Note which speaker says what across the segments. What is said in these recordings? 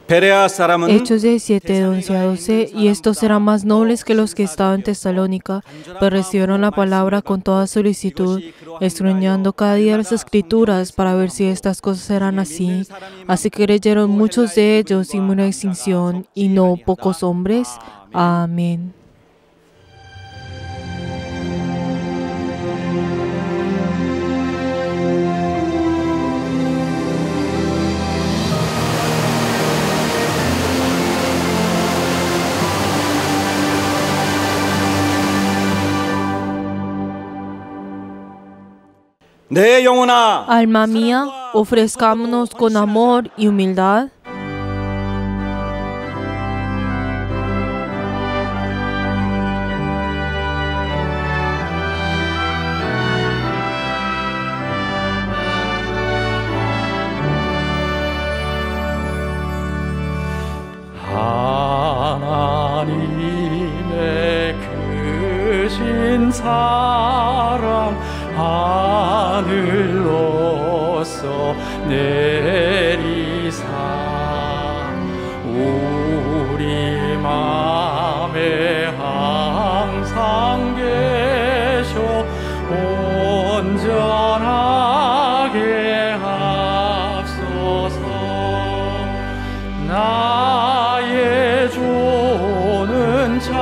Speaker 1: 베레아 사람은
Speaker 2: Hechos 17, 11 a 12. Y estos eran más nobles que los que estaban en Tesalónica, pero recibieron la palabra con toda solicitud, escudriñando cada día las Escrituras para ver si estas cosas eran así. Así que creyeron muchos de ellos sin una extinción, y no pocos hombres. Amén.
Speaker 1: 내 영혼아,
Speaker 2: Alma mía, ofrezcámonos con amor y humildad
Speaker 3: 하나님의 크신 사랑 하늘로서 내리사 우리 맘에 항상 계셔 온전하게 앞서서 나의 조는 자비하사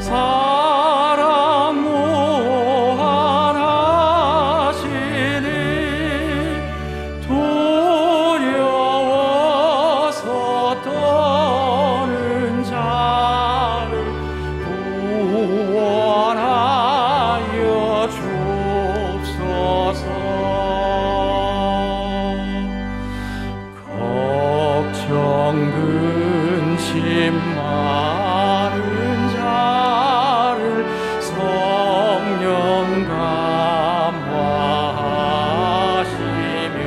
Speaker 3: 사랑 무한하시니 두려워서 떠는 자를 구원하여 주옵소서. 걱정 근심 많은 자를 성령 감화하시며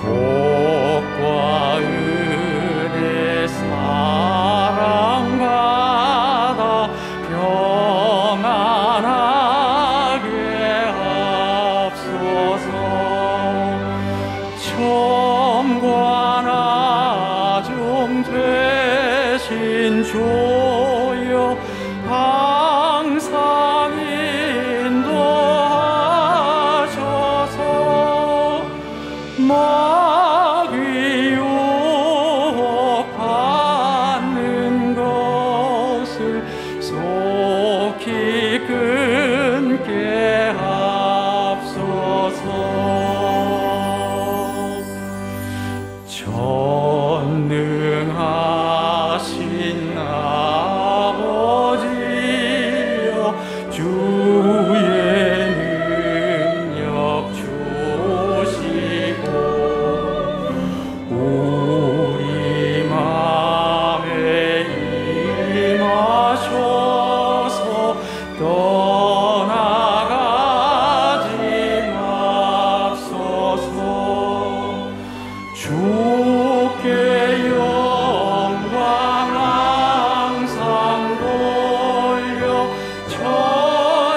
Speaker 3: 복과 은혜 사랑 받아 평안하게 앞서서 처음과 나중 되신 주여 항상 인도하셔서 마귀 유혹받는 것을 속히 끊게 앞서서 전능하신 아버지여 주의 능력 주시고 우리 맘에 임하셔서 떠나가지 맙소서. 주께 영광 항상 돌려 천지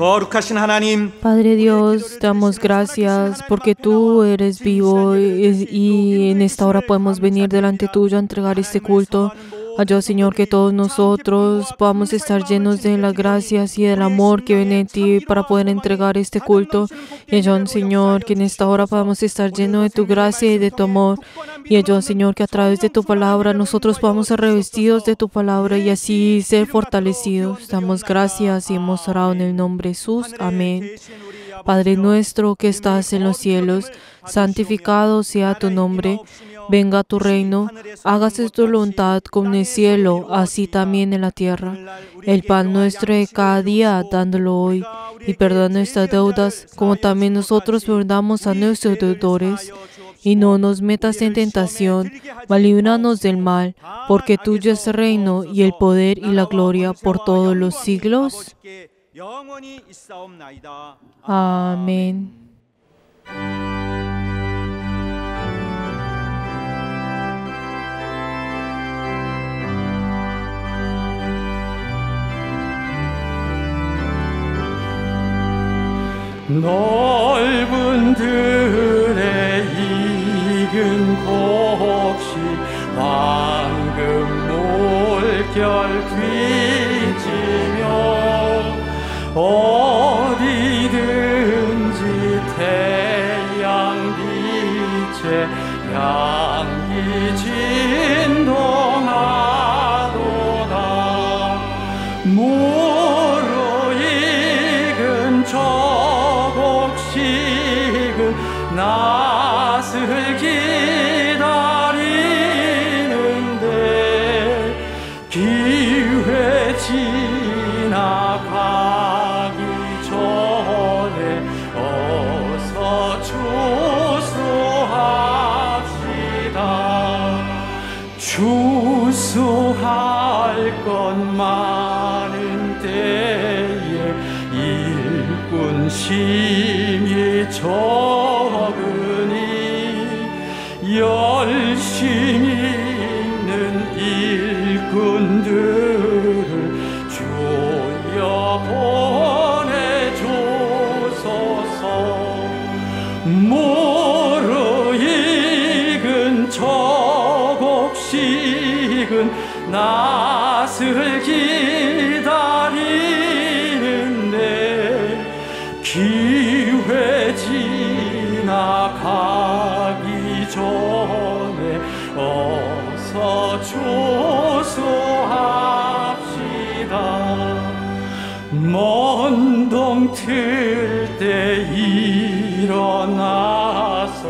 Speaker 1: 거룩하신 하나님,
Speaker 2: Padre Dios, te damos gracias porque tú eres vivo y en esta hora podemos venir delante tuyo a entregar este culto. Ayuda, Señor, que todos nosotros podamos estar llenos de las gracias y del amor que viene de ti para poder entregar este culto. Y ayuda, Señor, que en esta hora podamos estar llenos de tu gracia y de tu amor. Y ayuda, Señor, que a través de tu palabra nosotros podamos ser revestidos de tu palabra y así ser fortalecidos. Damos gracias y hemos orado en el nombre de Jesús. Amén. Padre nuestro que estás en los cielos, santificado sea tu nombre. Venga tu reino, hágase tu voluntad como en el cielo, así también en la tierra. El pan nuestro de cada día, dándolo hoy, y perdona nuestras deudas, como también nosotros perdonamos a nuestros deudores. Y no nos metas en tentación, mas líbranos del mal, porque tuyo es el reino, y el poder y la gloria por todos los siglos. Amén.
Speaker 3: 넓은 들에 익은 곡식 황금 물결 뒤지며 어디든지 태양 빛에 향기 진동하도다. 무르익은 곡식은 낫을 기다리는데 기회 지나가기 전에 어서 추수합시다. 추수할 것 많은 때에 일꾼 심히 적으니 열심히 있는 일꾼들을 주여 보내주소서. 무르익은 저 곡식은 낫을 기다리는데 기회 지나가기 전에 어서 추수합시다. 먼동 틀 때 일어나서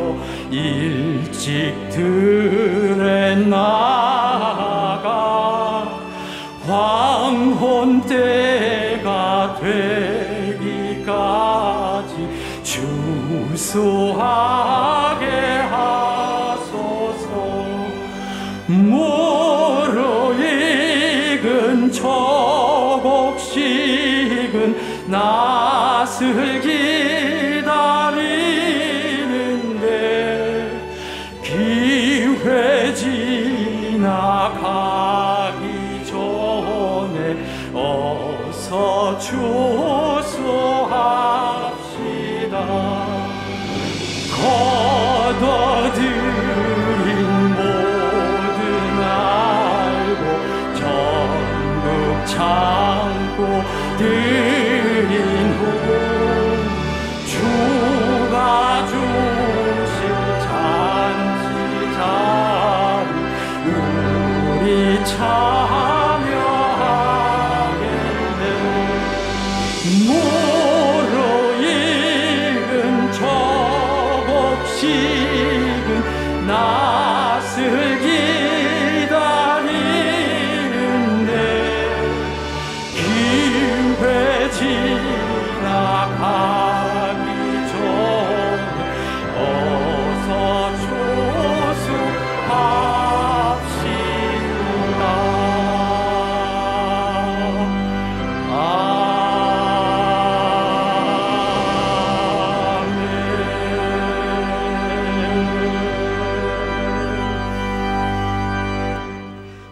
Speaker 3: 일찍 들에 나가 황혼 때가 되기까지 추수하게 하소서. 무르익은 저 곡식은 낫을 기다리는데 기회 지나가기 전에 어서 추수합시다. 거둬들인 모든 알고 전국 참고 드린 후 주가 주실 잔치 자리 우리 참여하겠네. 무르익은 저 곡식은 낫을 기다리는데 기회 지나가기 전에 어서 추수합시다.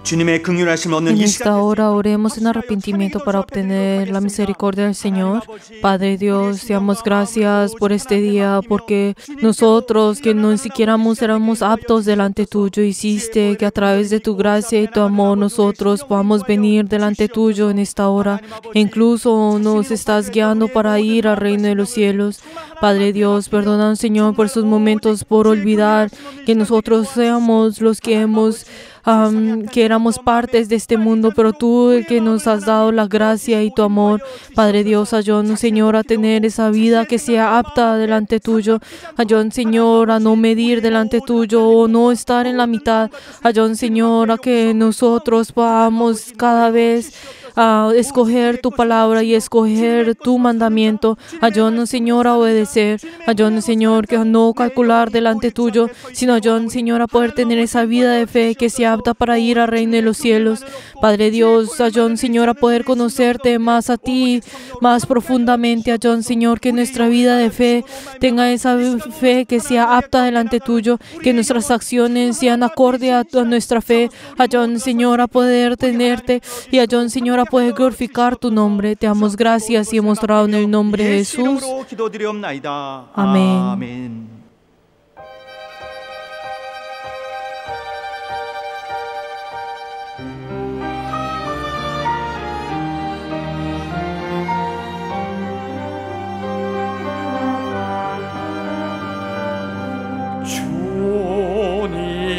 Speaker 3: 아멘.
Speaker 1: 주님의 긍휼하심 얻는
Speaker 2: En
Speaker 1: 이
Speaker 2: esta
Speaker 1: 시간
Speaker 2: hora oremos en arrepentimiento para obtener la misericordia del Señor. Padre Dios, te damos gracias por este día, porque nosotros que no siquiera éramos aptos delante tuyo, hiciste que a través de tu gracia y tu amor nosotros podamos venir delante tuyo en esta hora. E incluso nos estás guiando para ir al reino de los cielos. Padre Dios, perdónanos, Señor, por esos momentos, por olvidar que nosotros seamos los que que éramos partes de este mundo, pero tú el que nos has dado la gracia y tu amor. Padre Dios, ayúdanos, Señor, a tener esa vida que sea apta delante tuyo. Ayúdanos, Señor, a no medir delante tuyo o no estar en la mitad. Ayúdanos, Señor, a que nosotros podamos cada vez escoger tu palabra y escoger tu mandamiento. Ayúdanos, Señor, a obedecer. Ayúdanos, Señor, que a no calcular delante tuyo, sino ayúdanos, Señor, a poder tener esa vida de fe que sea apta para ir al reino de los cielos. Padre Dios, ayúdanos, Señor, a poder conocerte más a ti, más profundamente. Ayúdanos, Señor, que nuestra vida de fe tenga esa fe que sea apta delante tuyo, que nuestras acciones sean acorde a nuestra fe. Ayúdanos, Señor, a poder tenerte y ayúdanos, Señor, a poder glorificar tu nombre. Te damos gracias y hemos orado en el nombre de
Speaker 1: 예수
Speaker 2: Jesús.
Speaker 1: 이름으로 기도드리옵나이다.
Speaker 2: 아멘.
Speaker 1: 아멘.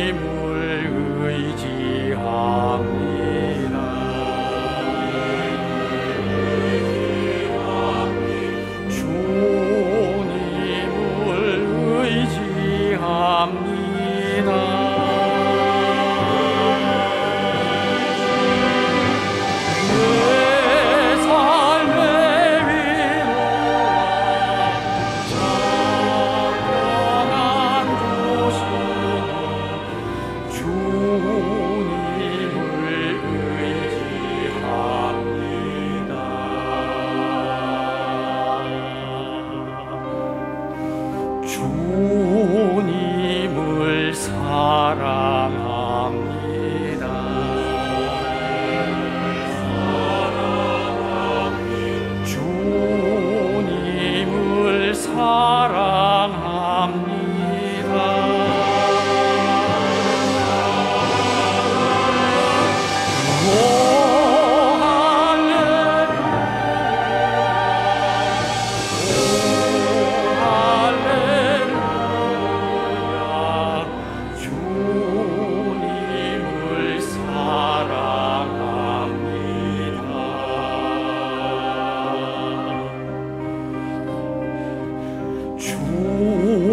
Speaker 3: 주님을 의지합니다. 주님을 의지합니다. 내 삶의 위로와 정평안 주시니 주님을 의지합니다. 주님을 사랑합니다. 주님을 사랑합니다. 오 할렐루야. 주님을 사랑합니다.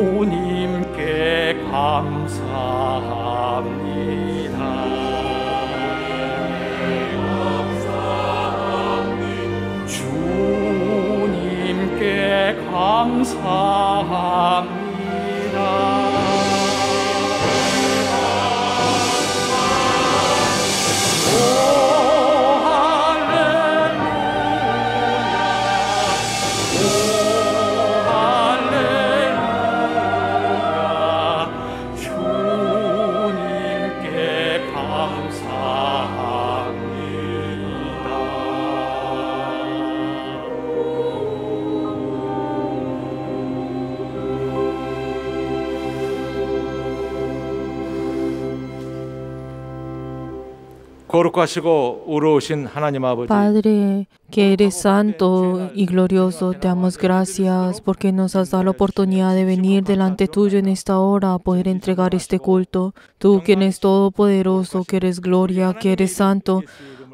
Speaker 3: 주님께 감사합니다. 주님께 감사합니다. 오 할렐루야. 오 할렐루야. 주님께
Speaker 4: 거룩하시고 의로우신 하나님 아버지,
Speaker 2: Padre, que eres santo y glorioso, te damos gracias porque nos has dado la oportunidad de venir delante tuyo en esta hora a poder entregar este culto. Tú que eres todopoderoso, que eres gloria, que eres santo.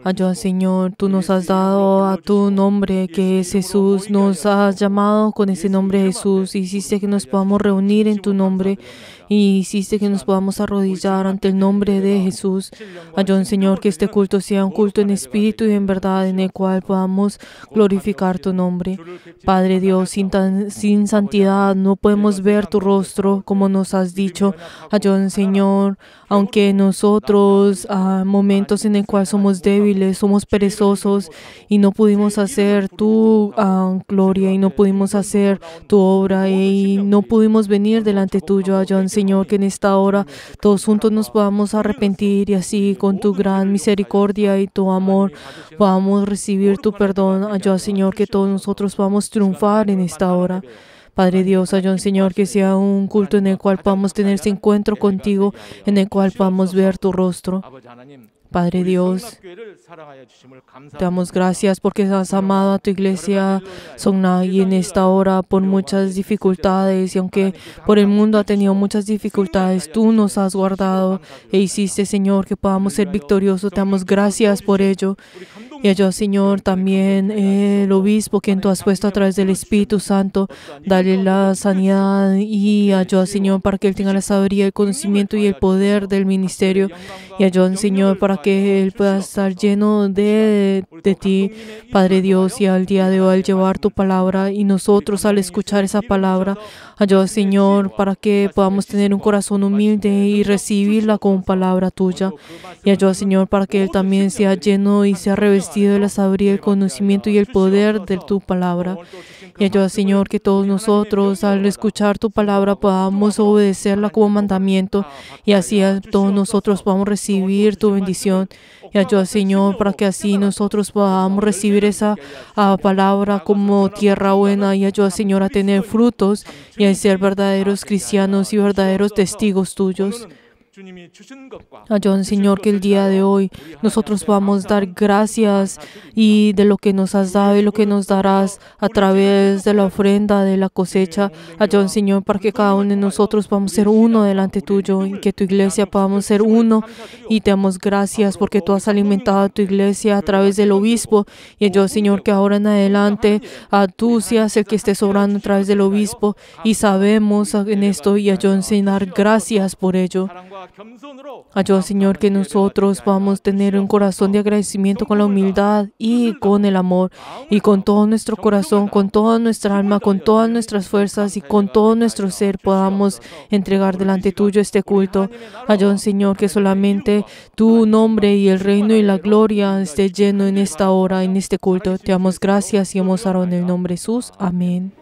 Speaker 2: Ayuda, Señor, tú nos has dado a tu nombre, que es Jesús. Nos has llamado con ese nombre Jesús. Hiciste que nos podamos reunir en tu nombre y hiciste que nos podamos arrodillar ante el nombre de Jesús. Ayuda, Señor, que este culto sea un culto en espíritu y en verdad, en el cual podamos glorificar tu nombre. Padre Dios, sin santidad no podemos ver tu rostro, como nos has dicho. Ayuda, Señor, aunque nosotros momentos en el cual somos débiles, somos perezosos y no pudimos hacer tu gloria y no pudimos hacer tu obra y no pudimos venir delante tuyo. Ayuda, Señor, que en esta hora todos juntos nos podamos arrepentir y así con tu gran misericordia y tu amor podamos recibir tu perdón. Ayuda, Señor, que todos nosotros podamos triunfar en esta hora. Padre Dios, ayúdanos, Señor, que sea un culto en el cual podamos tener ese encuentro contigo, en el cual podamos ver tu rostro. Padre Dios, te damos gracias porque has amado a tu iglesia Songnak y en esta hora por muchas dificultades y aunque por el mundo ha tenido muchas dificultades, tú nos has guardado e hiciste, Señor, que podamos ser victoriosos. Te damos gracias por ello. Y ayuda, Señor, también el obispo quien tú has puesto a través del Espíritu Santo, dale la sanidad y ayuda, Señor, para que él tenga la sabiduría, el conocimiento y el poder del ministerio. Y ayuda, Señor, para que él pueda estar lleno de ti, Padre Dios, y al día de hoy al llevar tu palabra y nosotros al escuchar esa palabra, ayuda, Señor, para que podamos tener un corazón humilde y recibirla como palabra tuya. Y ayuda, Señor, para que él también sea lleno y sea revestido de la sabiduría, el conocimiento y el poder de tu palabra. Y ayuda, Señor, que todos nosotros al escuchar tu palabra podamos obedecerla como mandamiento y así todos nosotros podamos recibir tu bendición. Y ayuda, Señor, para que así nosotros podamos recibir esa palabra como tierra buena. Y ayuda, Señor, a tener frutos y a ser verdaderos cristianos y verdaderos testigos tuyos. Ayúdanos, Señor, que el día de hoy nosotros podamos dar gracias y de lo que nos has dado y lo que nos darás a través de la ofrenda de la cosecha. Ayúdanos, Señor, para que cada uno de nosotros podamos ser uno delante tuyo y que tu iglesia podamos ser uno. Y te damos gracias porque tú has alimentado a tu iglesia a través del obispo. Y ayúdanos, Señor, que ahora en adelante tú seas el que estés obrando a través del obispo y sabemos en esto y ayúdanos a dar gracias por ello. Ayuda, Señor, que nosotros podamos tener un corazón de agradecimiento con la humildad y con el amor y con todo nuestro corazón, con toda nuestra alma, con todas nuestras fuerzas y con todo nuestro ser podamos entregar delante tuyo este culto. Ayuda, Señor, que solamente tu nombre y el reino y la gloria esté lleno en esta hora, en este culto. Te damos gracias y hemos orado en el nombre de Jesús. Amén.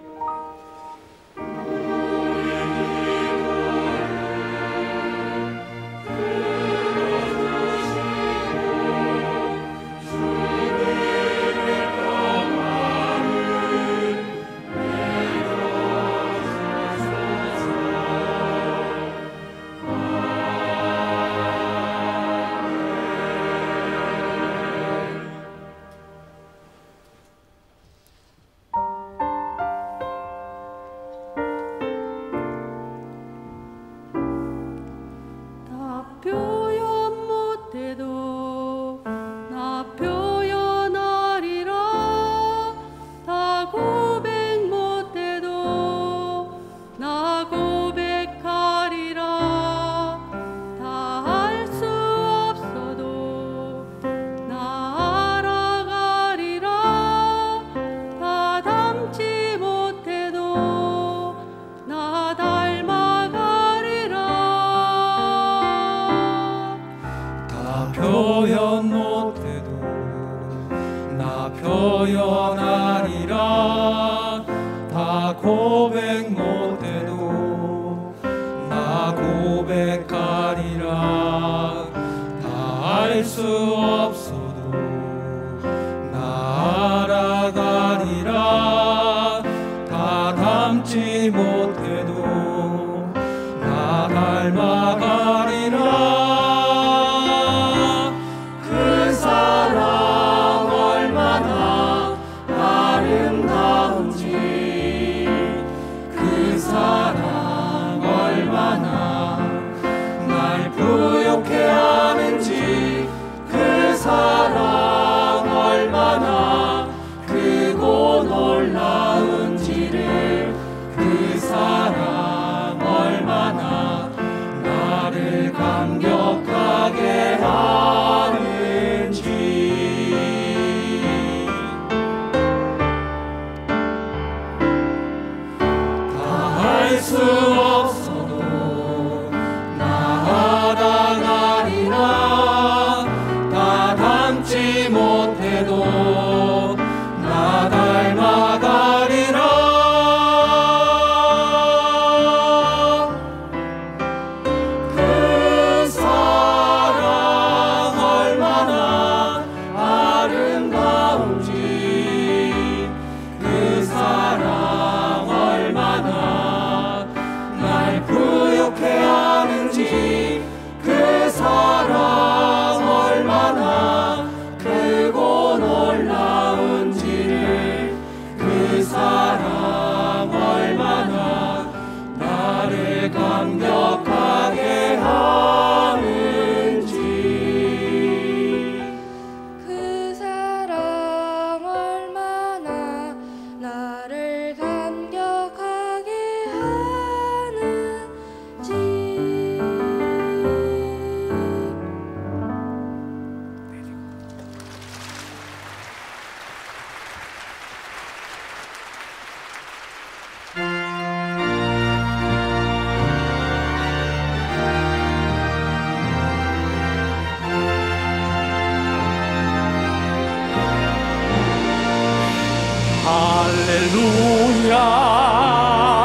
Speaker 3: 할렐루야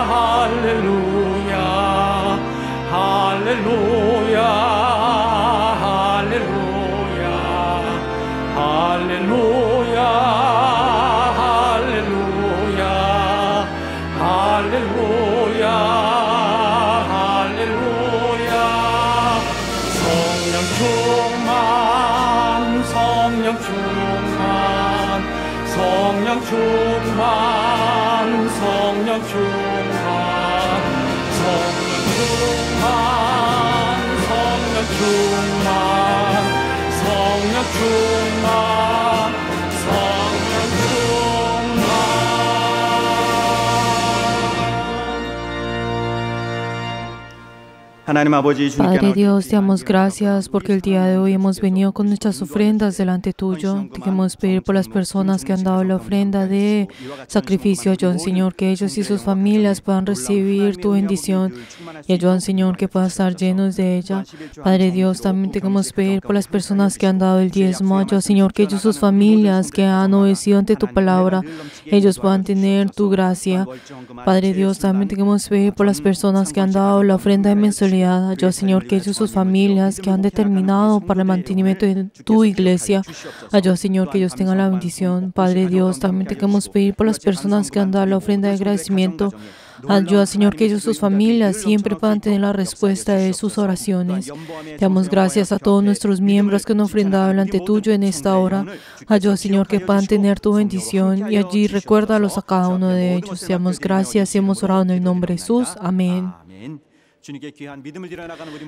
Speaker 3: 할렐루야 할렐루야 할렐루야 할렐루야 할렐루야 할렐루야 할렐루야 성령 충만 성령 충만 성령 충만 성령 충만 성령 충만 성령 충만 성령 충만 성령 충만
Speaker 1: 하나님 아버지 주님께
Speaker 2: Padre Dios, te damos gracias porque el día de hoy hemos venido con nuestras ofrendas delante tuyo. Te queremos pedir por las personas que han dado la ofrenda de sacrificio. Ayudan, Señor, que ellos y sus familias puedan recibir tu bendición y ayudan, Señor, que puedan estar llenos de ella. Padre Dios, también te queremos pedir por las personas que han dado el diezmo. Ayuda, Señor, que ellos y sus familias que han obedecido ante tu palabra, ellos puedan tener tu gracia. Padre Dios, también te queremos pedir por las personas que han dado la ofrenda de mensualidad. Ayuda, Señor, que ellos y sus familias que han determinado para el mantenimiento de tu iglesia. Ayuda, Señor, que ellos tengan la bendición. Padre Dios, también te queremos pedir por las personas que han dado la ofrenda de agradecimiento. Ayuda, Señor, que ellos y sus familias siempre puedan tener la respuesta de sus oraciones. Te damos gracias a todos nuestros miembros que han ofrendado delante tuyo en esta hora. Ayuda, Señor, que puedan tener tu bendición y allí recuérdalos a cada uno de ellos. Te damos gracias y hemos orado en el nombre de Jesús. Amén.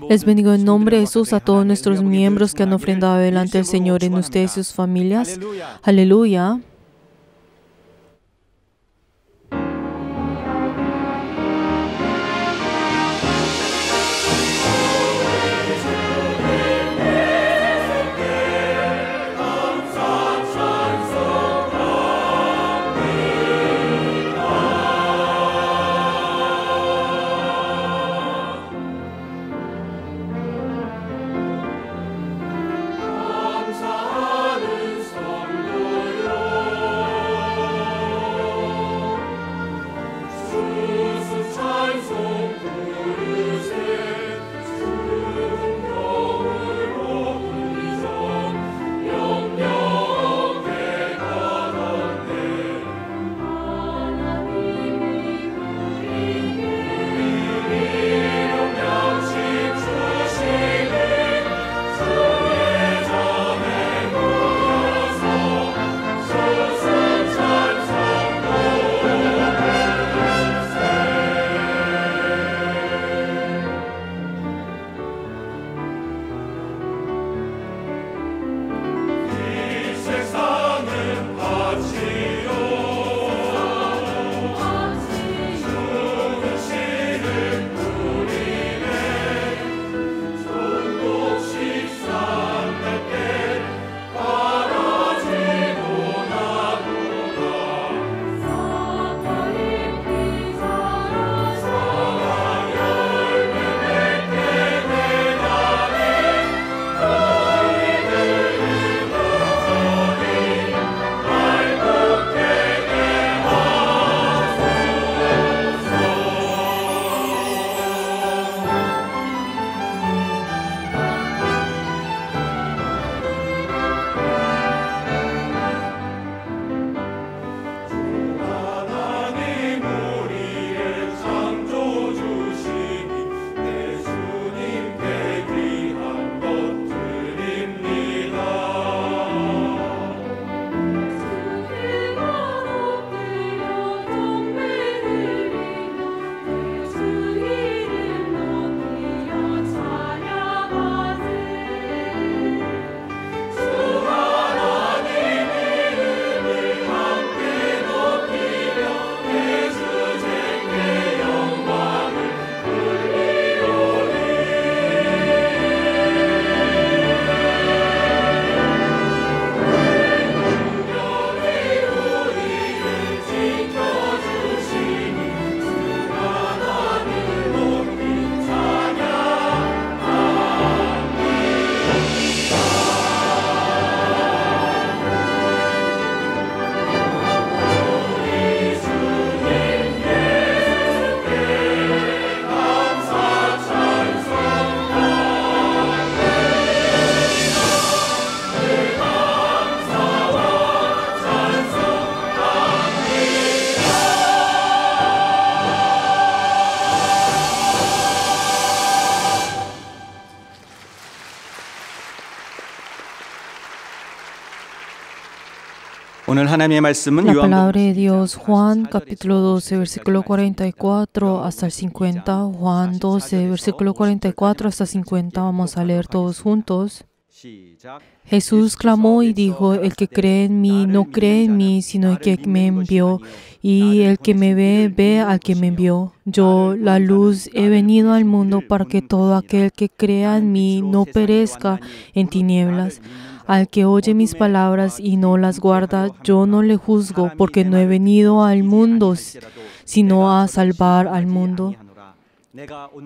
Speaker 2: Les bendigo en nombre de Jesús a todos nuestros miembros que han ofrendado delante del Señor en ustedes y sus familias. Aleluya.
Speaker 3: 감사하는 성도여
Speaker 1: 오늘 하나님의 말씀은
Speaker 2: La
Speaker 1: 요한복음
Speaker 2: palabra de Dios, Juan capítulo 12, versículo 44 hasta el 50. Juan 12, versículo 44 hasta 50. Vamos a leer todos juntos.
Speaker 1: 시작.
Speaker 2: Jesús clamó y dijo, el que cree en mí no cree en mí, sino el que me envió, y el que me ve, ve al que me envió. Yo, la luz, he venido al mundo para que todo aquel que crea en mí no perezca en tinieblas. Al que oye mis palabras y no las guarda, yo no le juzgo, porque no he venido al mundo, sino a salvar al mundo.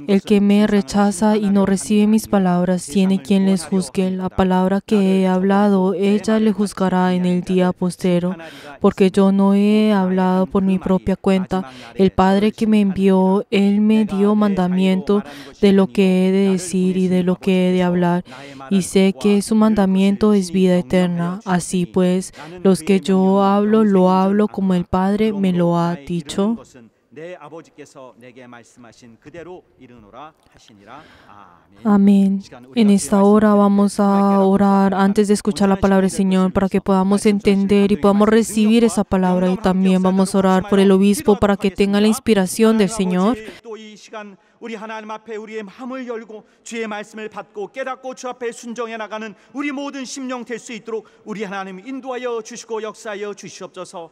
Speaker 2: El que me rechaza y no recibe mis palabras, tiene quien les juzgue. La palabra que he hablado, ella le juzgará en el día postero, porque yo no he hablado por mi propia cuenta. El Padre que me envió, Él me dio mandamiento de lo que he de decir y de lo que he de hablar, y sé que su mandamiento es vida eterna. Así pues, los que yo hablo, lo hablo como el Padre me lo ha dicho.
Speaker 1: 내 아버지께서 내게 말씀하신 그대로 이르노라 하시니라. 아멘.
Speaker 2: Amén. En esta hora vamos a orar antes de escuchar la palabra del Señor para que podamos entender y podamos recibir esa palabra. Y también vamos a orar por el obispo para que tenga la inspiración del Señor.
Speaker 1: 또이 시간 우리 하나님 앞에 우리의 마음을 열고 주의 말씀을 받고 깨닫고 주 앞에 순종해 나가는 우리 모든 심령 될 수 있도록 우리 하나님 인도하여 주시고 역사하여 주시옵소서.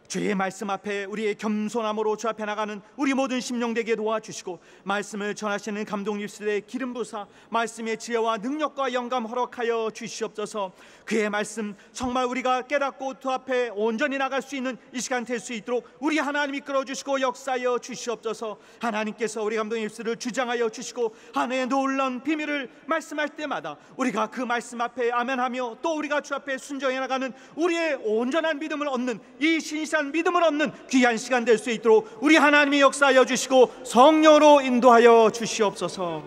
Speaker 1: 주의 말씀 앞에 우리의 겸손함으로 주 앞에 나가는 우리 모든 심령 되게 도와주시고 말씀을 전하시는 감독님들의 기름 부사 말씀의 지혜와 능력과 영감 허락하여 주시옵소서. 그의 말씀 정말 우리가 깨닫고 주 앞에 온전히 나갈 수 있는 이 시간 될 수 있도록 우리 하나님 이끌어 주시고 역사하여 주시옵소서. 하나님께서 우리 감독님들을 주장하여 주시고 하나님의 놀라운 비밀을 말씀할 때마다 우리가 그 말씀 앞에 아멘하며 또 우리가 주 앞에 순종해 나가는 우리의 온전한 믿음을 얻는 이 신실한 믿음을 얻는 귀한 시간 될 수 있도록 우리 하나님이 역사하여 주시고 성령으로 인도하여 주시옵소서.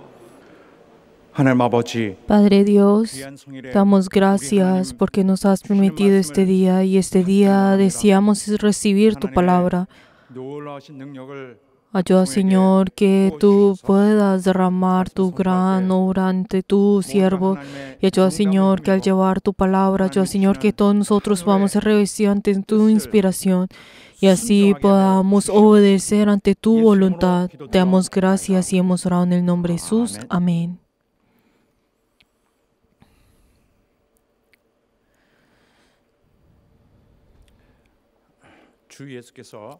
Speaker 3: 하나님 아버지,
Speaker 2: Padre Dios,
Speaker 3: 귀한 성일에
Speaker 2: damos gracias porque nos has permitido este día y este día deseamos recibir tu palabra.
Speaker 3: 놀라우신 능력을
Speaker 2: Ayuda, Señor, que tú puedas derramar tu gran obra ante tu siervo. Y ayuda, Señor, que al llevar tu palabra, ayuda, Señor, que todos nosotros vamos a recibir ante tu inspiración. Y así podamos obedecer ante tu voluntad. Te damos gracias y hemos orado en el nombre de Jesús. Amén.
Speaker 3: 주 예수께서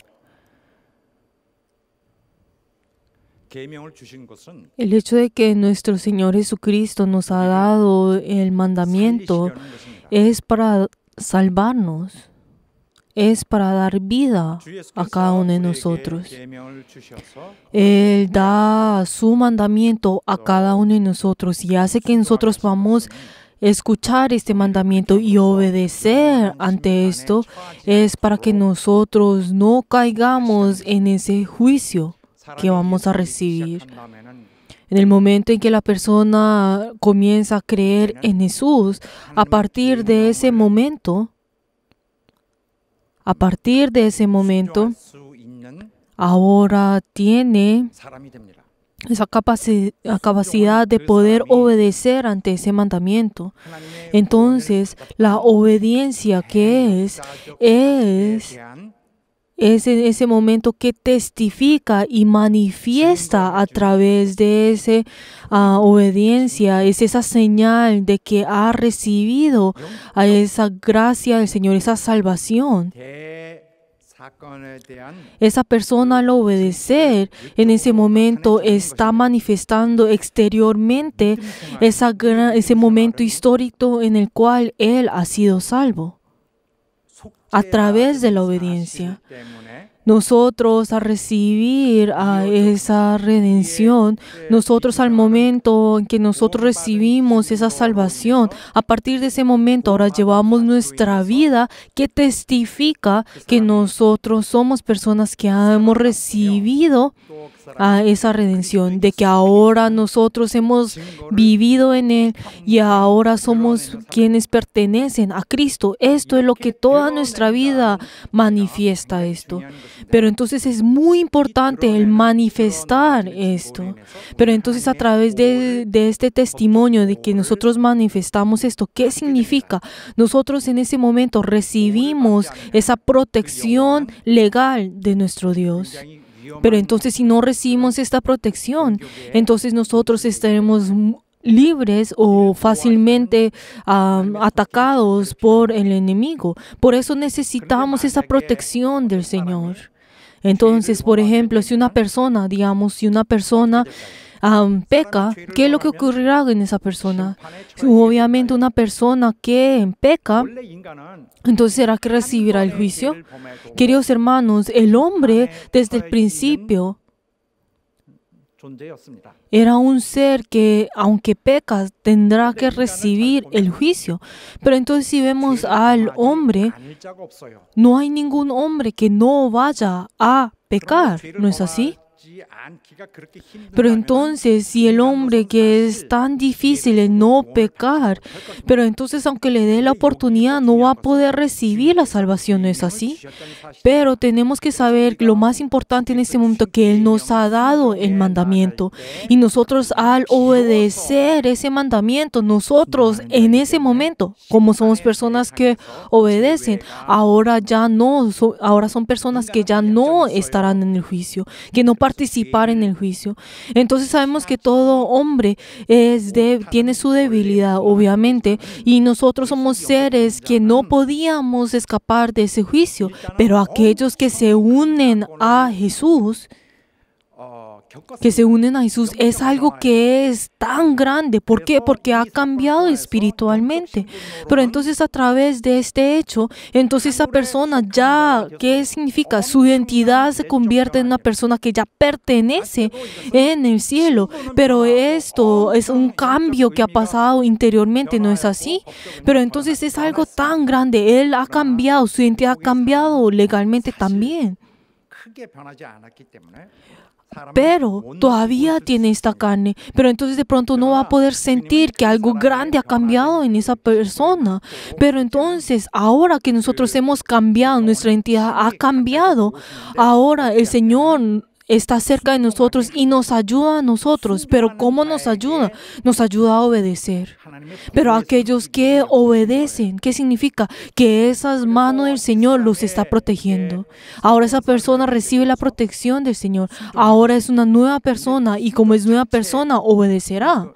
Speaker 3: 계명을 주신 것은
Speaker 2: El hecho de que nuestro Señor Jesucristo nos ha dado el mandamiento
Speaker 3: 살리시려는 것입니다.
Speaker 2: es para salvarnos, es para dar vida
Speaker 3: 주
Speaker 2: a
Speaker 3: 예수께서
Speaker 2: cada uno de
Speaker 3: 우리에게
Speaker 2: nosotros.
Speaker 3: 계명을 주셔서
Speaker 2: Él da su mandamiento a cada uno de nosotros y hace que nosotros podamos escuchar este mandamiento y obedecer ante esto. Es para que nosotros no caigamos en ese juicio que vamos a recibir. En el momento en que la persona comienza a creer en Jesús, a partir de ese momento, ahora tiene esa capacidad de poder obedecer ante ese mandamiento. Entonces, la obediencia que es ese momento que testifica y manifiesta a través de esa obediencia, es esa señal de que ha recibido a esa gracia del Señor, esa salvación. Esa persona al obedecer en ese momento está manifestando exteriormente ese momento histórico en el cual él ha sido salvo. A través de la obediencia, nosotros al recibir a esa redención, nosotros al momento en que nosotros recibimos esa salvación, a partir de ese momento ahora llevamos nuestra vida que testifica que nosotros somos personas que hemos recibido a esa redención, de que ahora nosotros hemos vivido en Él y ahora somos quienes pertenecen a Cristo. Esto es lo que toda nuestra vida manifiesta esto. Pero entonces es muy importante el manifestar esto. Pero entonces a través de este testimonio de que nosotros manifestamos esto, ¿qué significa? Nosotros en ese momento recibimos esa protección legal de nuestro Dios. Pero entonces si no recibimos esta protección, entonces nosotros estaremos libres o fácilmente atacados por el enemigo. Por eso necesitamos esa protección del Señor. Entonces, por ejemplo, si una persona peca, ¿qué es lo que ocurrirá en esa persona? Obviamente una persona que peca, entonces ¿será que recibirá el juicio? Queridos hermanos, el hombre desde el principio era un ser que, aunque peca, tendrá que recibir el juicio. Pero entonces si vemos al hombre, no hay ningún hombre que no vaya a pecar, ¿no es así? Pero entonces, si el hombre que es tan difícil en no pecar, pero entonces aunque le dé la oportunidad, no va a poder recibir la salvación, ¿no es así? Pero tenemos que saber lo más importante en este momento, que Él nos ha dado el mandamiento. Y nosotros al obedecer ese mandamiento, nosotros en ese momento, como somos personas que obedecen, ahora son personas que ya no estarán en el juicio, que no participar en el juicio. Entonces sabemos que todo hombre tiene su debilidad, obviamente, y nosotros somos seres que no podíamos escapar de ese juicio, pero aquellos que se unen a Jesús, es algo que es tan grande. ¿Por qué? Porque ha cambiado espiritualmente. Pero entonces a través de este hecho, entonces esa persona ya, ¿qué significa? Su identidad se convierte en una persona que ya pertenece en el cielo. Pero esto es un cambio que ha pasado interiormente, ¿no es así? Pero entonces es algo tan grande. Él ha cambiado, su identidad ha cambiado legalmente también. Pero todavía tiene esta carne, pero entonces de pronto no va a poder sentir que algo grande ha cambiado en esa persona. Pero entonces, ahora que nosotros hemos cambiado, nuestra identidad ha cambiado, ahora el Señor está cerca de nosotros y nos ayuda a nosotros. Pero ¿cómo nos ayuda? Nos ayuda a obedecer. Pero aquellos que obedecen, ¿qué significa? Que esas manos del Señor los está protegiendo. Ahora esa persona recibe la protección del Señor. Ahora es una nueva persona y como es nueva persona, obedecerá.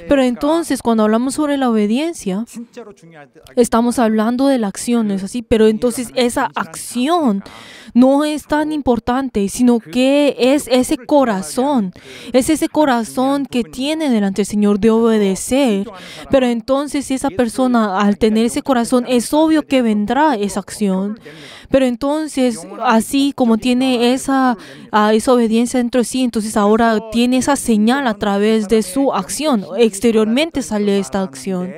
Speaker 2: Pero entonces, cuando hablamos sobre la obediencia, estamos hablando de la acción, ¿no es así? Pero entonces esa acción no es tan importante, sino que es ese corazón que tiene delante del Señor de obedecer. Pero entonces, si esa persona, al tener ese corazón, es obvio que vendrá esa acción. Pero entonces, así como tiene esa obediencia dentro de sí, entonces ahora tiene esa señal a través de su acción. Exteriormente sale esta acción.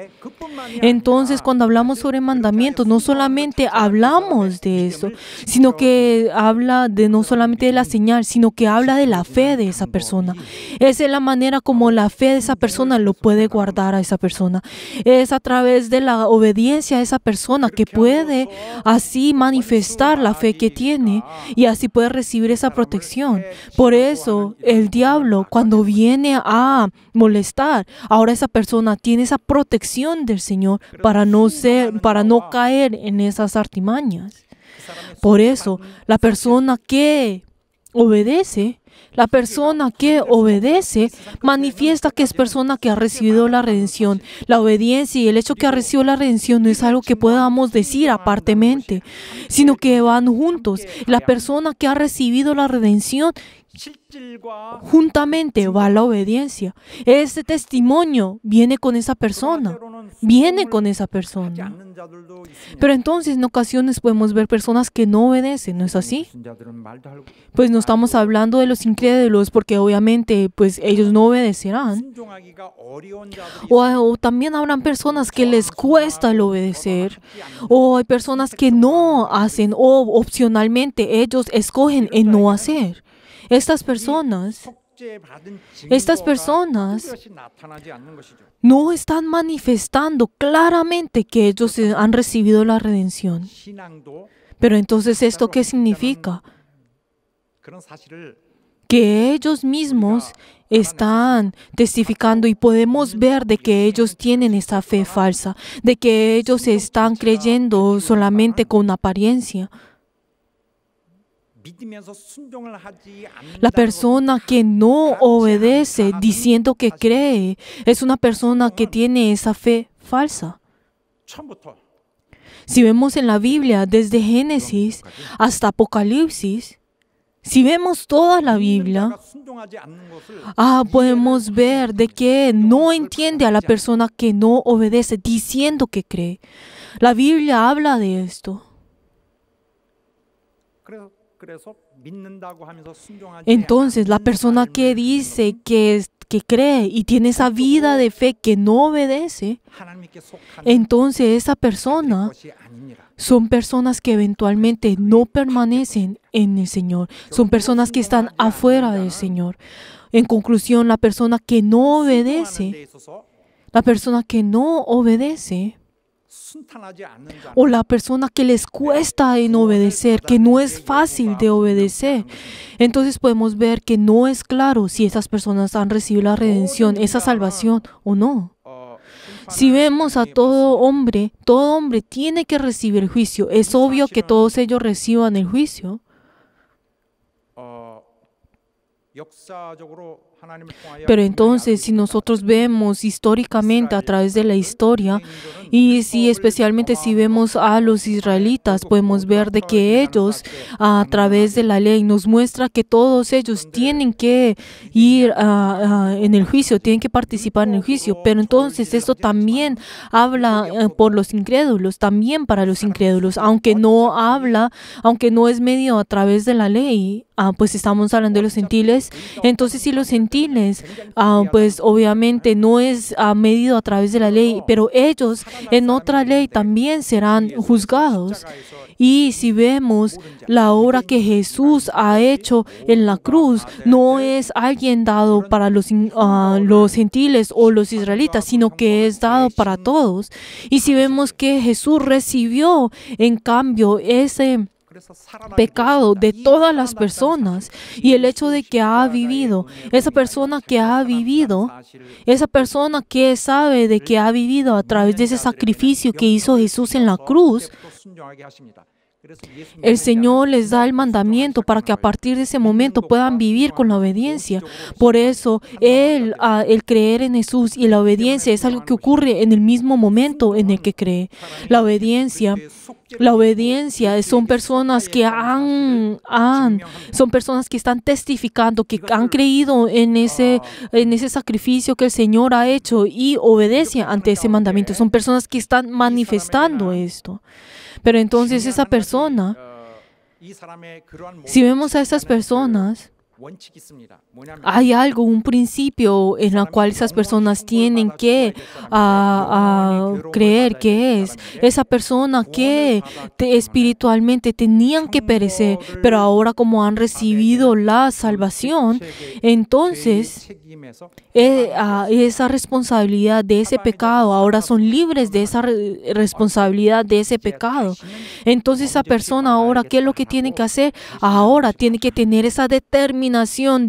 Speaker 2: Entonces, cuando hablamos sobre mandamientos, no solamente hablamos de eso, sino que habla no solamente de la señal, sino que habla de la fe de esa persona. Esa es la manera como la fe de esa persona lo puede guardar a esa persona. Es a través de la obediencia a esa persona que puede así manifestar la fe que tiene y así puede recibir esa protección. Por eso, el diablo, cuando viene a molestar, ahora esa persona tiene esa protección del Señor para no caer en esas artimañas. Por eso, la persona que obedece manifiesta que es persona que ha recibido la redención. La obediencia y el hecho que ha recibido la redención no es algo que podamos decir apartemente, sino que van juntos. La persona que ha recibido la redención juntamente va a la obediencia. Ese testimonio viene con esa persona. Pero entonces en ocasiones podemos ver personas que no obedecen, ¿no es así? Pues no estamos hablando de los incrédulos porque obviamente pues ellos no obedecerán. O también habrán personas que les cuesta el obedecer. O hay personas que no hacen o opcionalmente ellos escogen el no hacer. estas personas no están manifestando claramente que ellos han recibido la redención. Pero entonces, ¿esto qué significa? Que ellos mismos están testificando y podemos ver de que ellos tienen esa fe falsa, de que ellos están creyendo solamente con apariencia. La persona que no obedece diciendo que cree es una persona que tiene esa fe falsa. Si vemos en la Biblia, desde Génesis hasta Apocalipsis, si vemos toda la Biblia, podemos ver de que no entiende a la persona que no obedece diciendo que cree. La Biblia habla de esto. Entonces, la persona que dice que cree y tiene esa vida de fe que no obedece, entonces esa persona son personas que eventualmente no permanecen en el Señor. Son personas que están afuera del Señor. En conclusión, la persona que no obedece, o la persona que les cuesta en obedecer, que no es fácil de obedecer, entonces podemos ver que no es claro si esas personas han recibido la redención, esa salvación o no. Si vemos a todo hombre tiene que recibir el juicio. Es obvio que todos ellos reciban el juicio. Pero entonces, si nosotros vemos históricamente a través de la historia, y especialmente si vemos a los israelitas, podemos ver de que ellos, a través de la ley, nos muestra que todos ellos tienen que ir en el juicio, tienen que participar en el juicio. Pero entonces esto también habla por los incrédulos, también para los incrédulos, aunque no es medio a través de la ley. Pues estamos hablando de los gentiles. Entonces, si los gentiles, pues obviamente no es medido a través de la ley, pero ellos en otra ley también serán juzgados. Y si vemos la obra que Jesús ha hecho en la cruz, no es alguien dado para los gentiles o los israelitas, sino que es dado para todos. Y si vemos que Jesús recibió, en cambio, ese pecado de todas las personas, y el hecho de que ha vivido, esa persona que sabe de que ha vivido a través de ese sacrificio que hizo Jesús en la cruz, el Señor les da el mandamiento para que a partir de ese momento puedan vivir con la obediencia. Por eso, el creer en Jesús y la obediencia es algo que ocurre en el mismo momento en el que cree. La obediencia son personas que son personas que están testificando, que han creído en ese sacrificio que el Señor ha hecho y obedecen ante ese mandamiento. Son personas que están manifestando esto. Pero entonces esa persona, si vemos a esas personas, hay un principio en el cual esas personas tienen que creer que es esa persona que espiritualmente tenían que perecer, pero ahora como han recibido la salvación, entonces esa responsabilidad de ese pecado, ahora son libres de esa responsabilidad de ese pecado. Entonces esa persona ahora, ¿qué es lo que tiene que hacer? Ahora tiene que tener esa determinación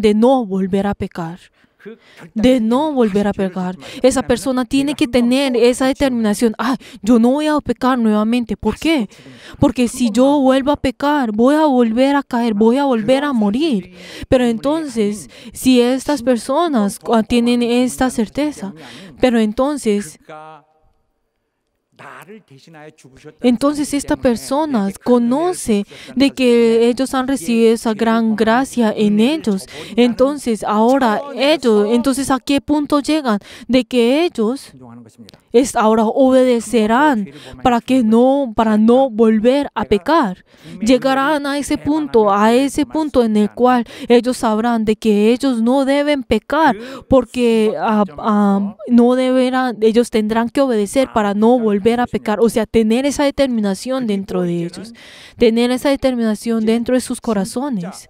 Speaker 2: de no volver a pecar. Esa persona tiene que tener esa determinación. Yo no voy a pecar nuevamente. ¿Por qué? Porque si yo vuelvo a pecar, voy a volver a caer, voy a volver a morir. Pero entonces, si estas personas tienen esta certeza, pero entonces esta persona conoce de que ellos han recibido esa gran gracia en ellos. Entonces, ¿a qué punto llegan? De que ellos ahora obedecerán para no volver a pecar. Llegarán a ese punto en el cual ellos sabrán de que ellos no deben pecar porque ellos tendrán que obedecer para no volver volver a pecar. O sea, tener esa determinación dentro de ellos, tener esa determinación dentro de sus corazones.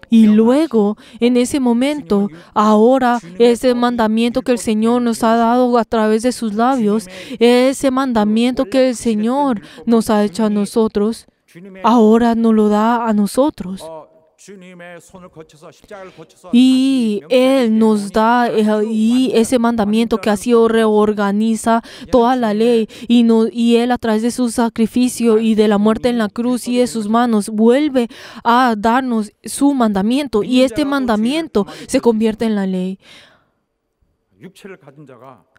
Speaker 2: Y luego, en ese momento, ahora, ese mandamiento que el Señor nos ha dado a través de sus labios, ese mandamiento que el Señor nos ha hecho a nosotros, ahora nos lo da a nosotros. Y Él nos da y ese mandamiento que ha sido reorganiza toda la ley y Él a través de su sacrificio y de la muerte en la cruz y de sus manos vuelve a darnos su mandamiento y este mandamiento se convierte en la ley.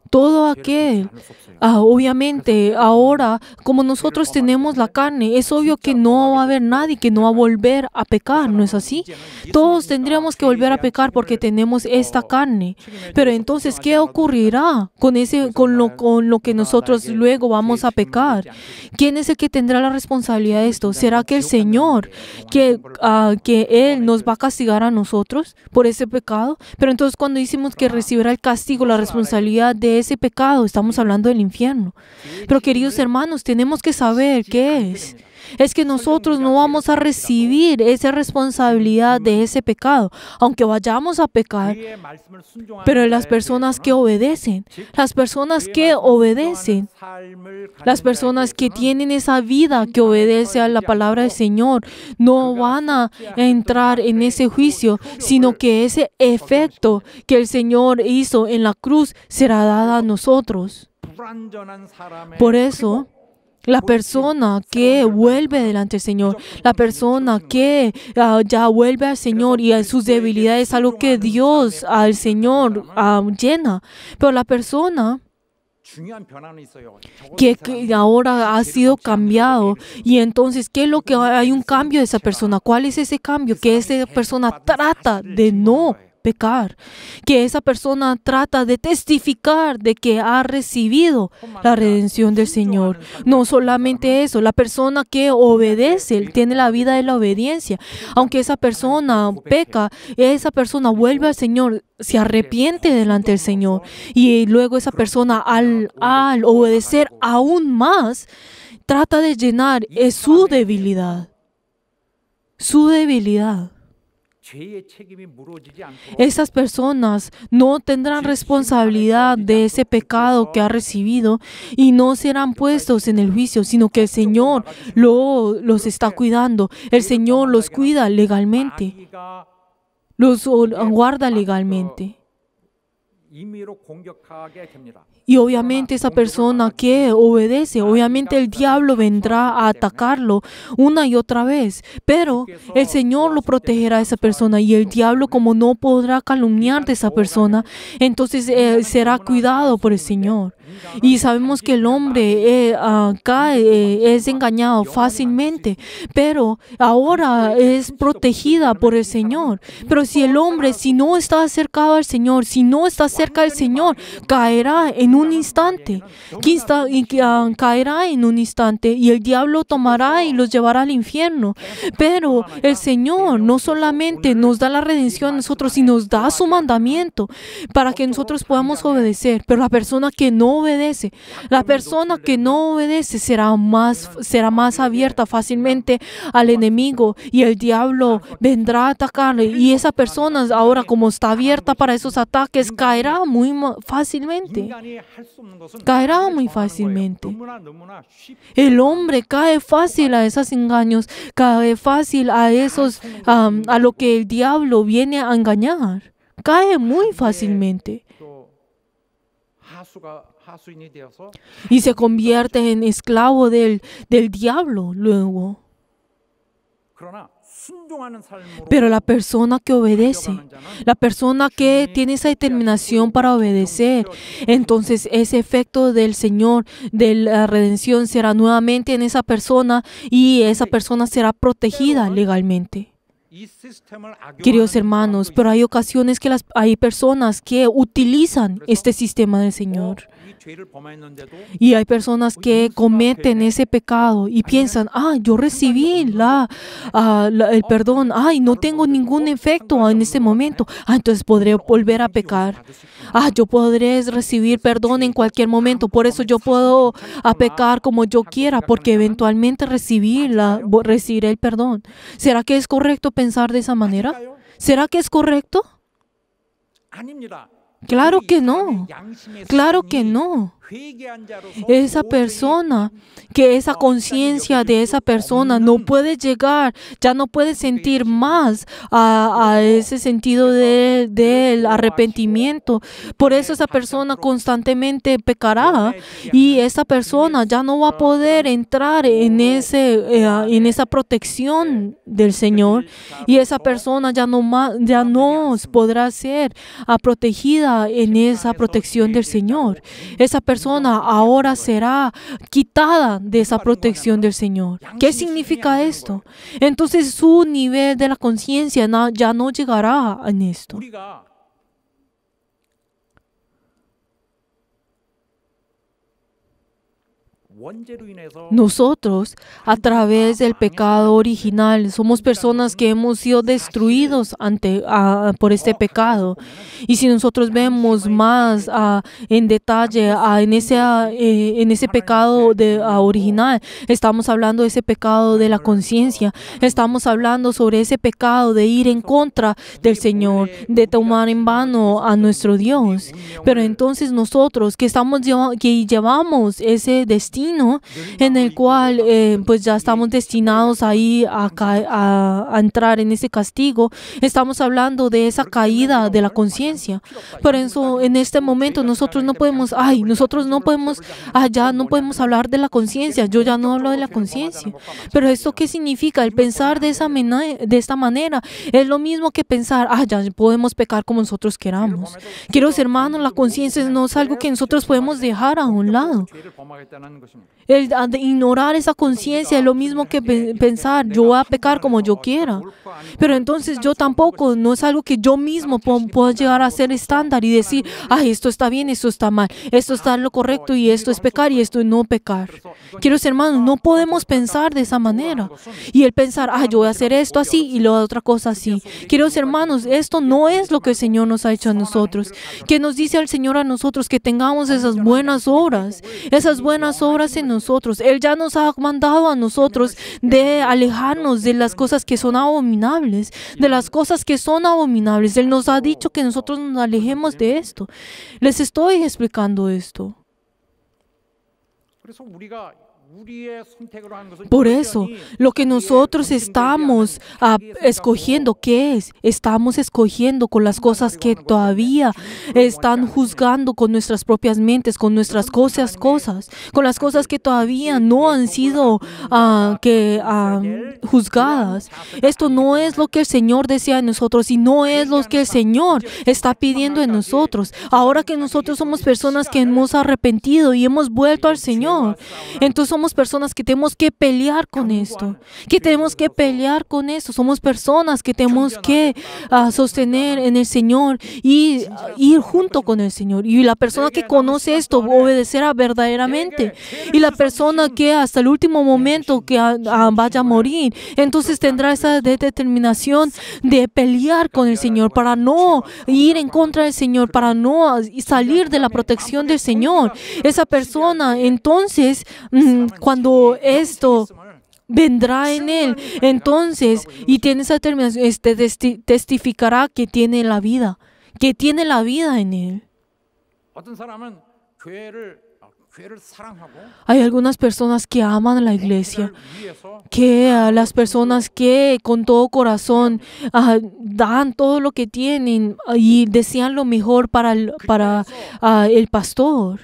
Speaker 2: Todo aquel, obviamente, ahora, como nosotros tenemos la carne, es obvio que no va a haber nadie que no va a volver a pecar, ¿no es así? Todos tendríamos que volver a pecar porque tenemos esta carne. Pero entonces, ¿qué ocurrirá con lo que nosotros luego vamos a pecar? ¿Quién es el que tendrá la responsabilidad de esto? ¿Será que el Señor, que Él nos va a castigar a nosotros por ese pecado? Pero entonces cuando decimos que recibirá el castigo, la responsabilidad de ese pecado, estamos hablando del infierno. Pero queridos hermanos, tenemos que saber qué es. Es que nosotros no vamos a recibir esa responsabilidad de ese pecado, aunque vayamos a pecar. Pero las personas que obedecen, las personas que tienen esa vida que obedece a la palabra del Señor, no van a entrar en ese juicio, sino que ese efecto que el Señor hizo en la cruz será dado a nosotros. Por eso, la persona que vuelve delante del Señor, la persona que ya vuelve al Señor y a sus debilidades, algo que Dios al Señor llena. Pero la persona que ahora ha sido cambiado y entonces, ¿qué es lo que hay un cambio de esa persona? ¿Cuál es ese cambio? Que esa persona trata de no pecar, que esa persona trata de testificar de que ha recibido la redención del Señor. No solamente eso, la persona que obedece, tiene la vida de la obediencia. Aunque esa persona peca, esa persona vuelve al Señor, se arrepiente delante del Señor y luego esa persona al obedecer aún más, trata de llenar su debilidad. Su debilidad. Esas personas no tendrán responsabilidad de ese pecado que ha recibido y no serán puestos en el juicio, sino que el Señor los está cuidando. El Señor los cuida legalmente, los guarda legalmente. Y obviamente esa persona que obedece, obviamente el diablo vendrá a atacarlo una y otra vez, pero el Señor lo protegerá a esa persona y el diablo, como no podrá calumniar de esa persona, entonces será cuidado por el Señor. Y sabemos que el hombre cae, es engañado fácilmente, pero ahora es protegida por el Señor. Pero si el hombre, si no está acercado al Señor, si no está cerca del Señor, caerá en un instante. Caerá en un instante y el diablo tomará y los llevará al infierno. Pero el Señor no solamente nos da la redención a nosotros, sino nos da su mandamiento para que nosotros podamos obedecer. Pero la persona que no obedece, será más abierta fácilmente al enemigo y el diablo vendrá a atacarle. Y esa persona ahora, como está abierta para esos ataques, caerá muy fácilmente. El hombre cae fácil a esos engaños, cae fácil a a lo que el diablo viene a engañar. Cae muy fácilmente. Y se convierte en esclavo del diablo luego. Pero la persona que obedece, la persona que tiene esa determinación para obedecer, entonces ese efecto del Señor, de la redención, será nuevamente en esa persona y esa persona será protegida legalmente. Queridos hermanos, pero hay ocasiones que hay personas que utilizan este sistema del Señor. Y hay personas que cometen ese pecado y piensan, yo recibí el perdón, no tengo ningún efecto en este momento, entonces podré volver a pecar. Yo podré recibir perdón en cualquier momento, por eso yo puedo pecar como yo quiera, porque eventualmente recibiré el perdón. ¿Será que es correcto pensar de esa manera? ¿Será que es correcto? Claro que no. Claro que no. Esa persona, que esa conciencia de esa persona no puede llegar, ya no puede sentir más a ese sentido del arrepentimiento. Por eso esa persona constantemente pecará y esa persona ya no va a poder entrar en esa protección del Señor, y esa persona ya no podrá ser protegida en esa protección del Señor. Esa persona ahora será quitada de esa protección del Señor. ¿Qué significa esto? Entonces su nivel de la conciencia ya no llegará en esto. Nosotros, a través del pecado original, somos personas que hemos sido destruidos por este pecado. Y si nosotros vemos más en detalle en ese pecado original, estamos hablando de ese pecado de la conciencia. Estamos hablando sobre ese pecado de ir en contra del Señor, de tomar en vano a nuestro Dios. Pero entonces nosotros que llevamos ese destino, en el cual pues ya estamos destinados ahí a entrar en ese castigo, estamos hablando de esa caída de la conciencia. Por eso en este momento nosotros no podemos ya no podemos hablar de la conciencia. Yo ya no hablo de la conciencia. Pero ¿esto qué significa? El pensar de esta manera es lo mismo que pensar, ya podemos pecar como nosotros queramos. Queridos hermanos, la conciencia no es algo que nosotros podemos dejar a un lado. El ignorar esa conciencia es lo mismo que pensar, yo voy a pecar como yo quiera. Pero entonces yo tampoco, no es algo que yo mismo puedo llegar a ser estándar y decir, esto está bien, esto está mal, esto está lo correcto y esto es pecar y esto es no pecar. Queridos hermanos, no podemos pensar de esa manera. Y el pensar, yo voy a hacer esto así y la otra cosa así. Queridos hermanos, esto no es lo que el Señor nos ha hecho a nosotros. Que nos dice el Señor a nosotros que tengamos esas buenas obras en nosotros. Él ya nos ha mandado a nosotros de alejarnos de las cosas que son abominables, Él nos ha dicho que nosotros nos alejemos de esto. Les estoy explicando esto. Por eso, lo que nosotros estamos escogiendo, ¿qué es? Estamos escogiendo con las cosas que todavía están juzgando con nuestras propias mentes, con nuestras cosas, con las cosas que todavía no han sido juzgadas. Esto no es lo que el Señor desea de nosotros y no es lo que el Señor está pidiendo de nosotros. Ahora que nosotros somos personas que hemos arrepentido y hemos vuelto al Señor, entonces somos personas que tenemos que pelear con esto, Somos personas que tenemos que sostener en el Señor y ir junto con el Señor. Y la persona que conoce esto obedecerá verdaderamente. Y la persona que hasta el último momento que vaya a morir, entonces tendrá esa determinación de pelear con el Señor para no ir en contra del Señor, para no salir de la protección del Señor. Esa persona, entonces, cuando esto vendrá en él, entonces, y tiene esa determinación, testificará que tiene la vida en él. Hay algunas personas que aman a la iglesia, que las personas que con todo corazón dan todo lo que tienen y desean lo mejor para el pastor.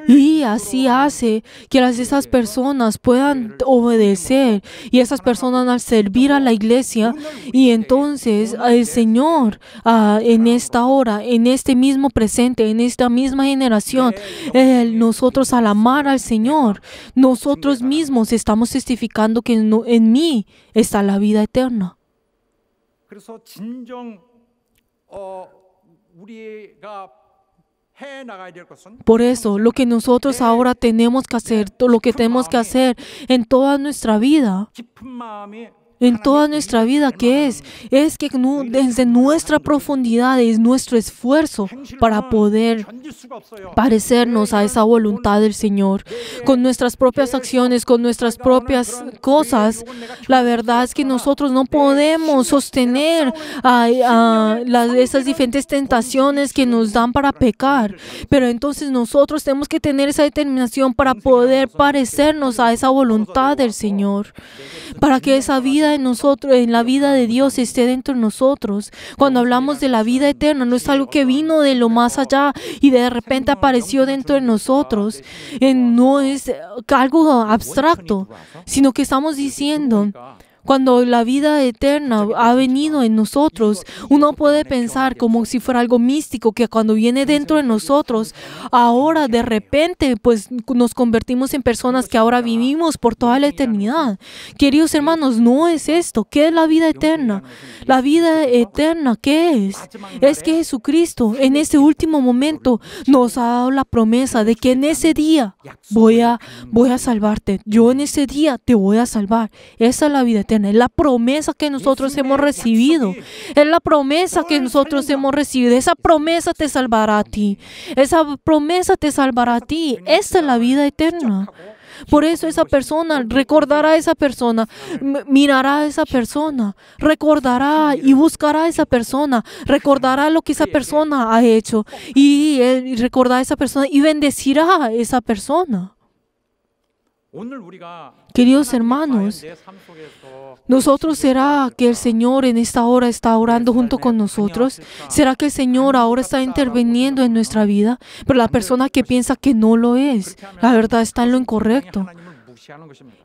Speaker 2: Y así hace que esas personas puedan obedecer, y esas personas al servir a la iglesia, y entonces el Señor en esta hora, en este mismo presente, en esta misma generación, nosotros al amar al Señor, nosotros mismos estamos testificando que en mí está la vida eterna.
Speaker 3: 그래서 진정 우리가 해 나가야 될 것은
Speaker 2: Por eso, lo que nosotros ahora tenemos que hacer, todo lo que tenemos que hacer en toda nuestra vida,
Speaker 3: 깊은 마음이
Speaker 2: en toda nuestra vida, ¿qué es? Es que desde nuestra profundidad es nuestro esfuerzo para poder
Speaker 3: 견딜 수가 없어요.
Speaker 2: parecernos a esa voluntad del Señor. Con nuestras propias acciones, con nuestras propias cosas, la verdad es que nosotros no podemos sostener esas diferentes tentaciones que nos dan para pecar. Pero entonces nosotros tenemos que tener esa determinación para poder parecernos a esa voluntad del Señor. Para que esa vida en nosotros, en la vida de Dios, esté dentro de nosotros. Cuando hablamos de la vida eterna, no es algo que vino de lo más allá y de repente apareció dentro de nosotros. No es algo abstracto, sino que estamos diciendo, cuando la vida eterna ha venido en nosotros, uno puede pensar como si fuera algo místico, que cuando viene dentro de nosotros, ahora de repente pues nos convertimos en personas que ahora vivimos por toda la eternidad. Queridos hermanos, no es esto. ¿Qué es la vida eterna? La vida eterna, ¿qué es? Es que Jesucristo en ese último momento nos ha dado la promesa de que en ese día voy a salvarte. Yo en ese día te voy a salvar. Esa es la vida eterna. Es la promesa que nosotros hemos recibido. Es la promesa que nosotros hemos recibido. Esa promesa te salvará a ti. Esa promesa te salvará a ti. Esta es la vida eterna. Por eso esa persona recordará a esa persona, mirará a esa persona, recordará y buscará a esa persona, recordará lo que esa persona ha hecho y recordará a esa persona y bendecirá a esa persona. Queridos hermanos, nosotros, ¿será que el Señor en esta hora está orando junto con nosotros? ¿Será que el Señor ahora está interviniendo en nuestra vida? Pero la persona que piensa que no lo es, la verdad está en lo incorrecto.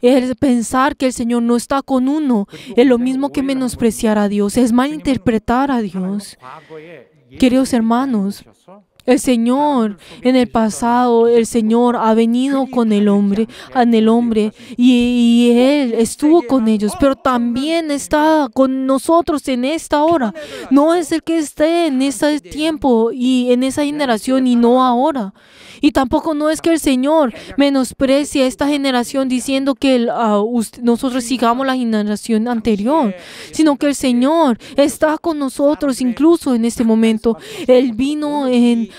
Speaker 2: El pensar que el Señor no está con uno es lo mismo que menospreciar a Dios, es malinterpretar a Dios. Queridos hermanos, el Señor, en el pasado, el Señor ha venido con el hombre, y Él estuvo con ellos, pero también está con nosotros en esta hora. No es el que esté en ese tiempo y en esa generación y no ahora. Y tampoco no es que el Señor menosprecie a esta generación diciendo que nosotros sigamos la generación anterior, sino que el Señor está con nosotros incluso en este momento. Él vino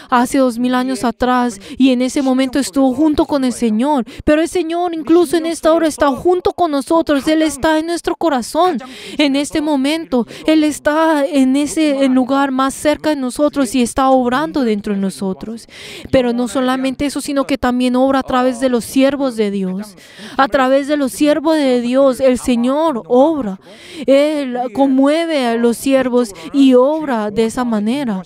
Speaker 2: hace 2000 años atrás y en ese momento estuvo junto con el Señor. Pero el Señor incluso en esta hora está junto con nosotros. Él está en nuestro corazón en este momento. Él está en ese lugar más cerca de nosotros y está obrando dentro de nosotros. Pero no solamente eso, sino que también obra a través de los siervos de Dios. A través de los siervos de Dios, el Señor obra. Él conmueve a los siervos y obra de esa manera.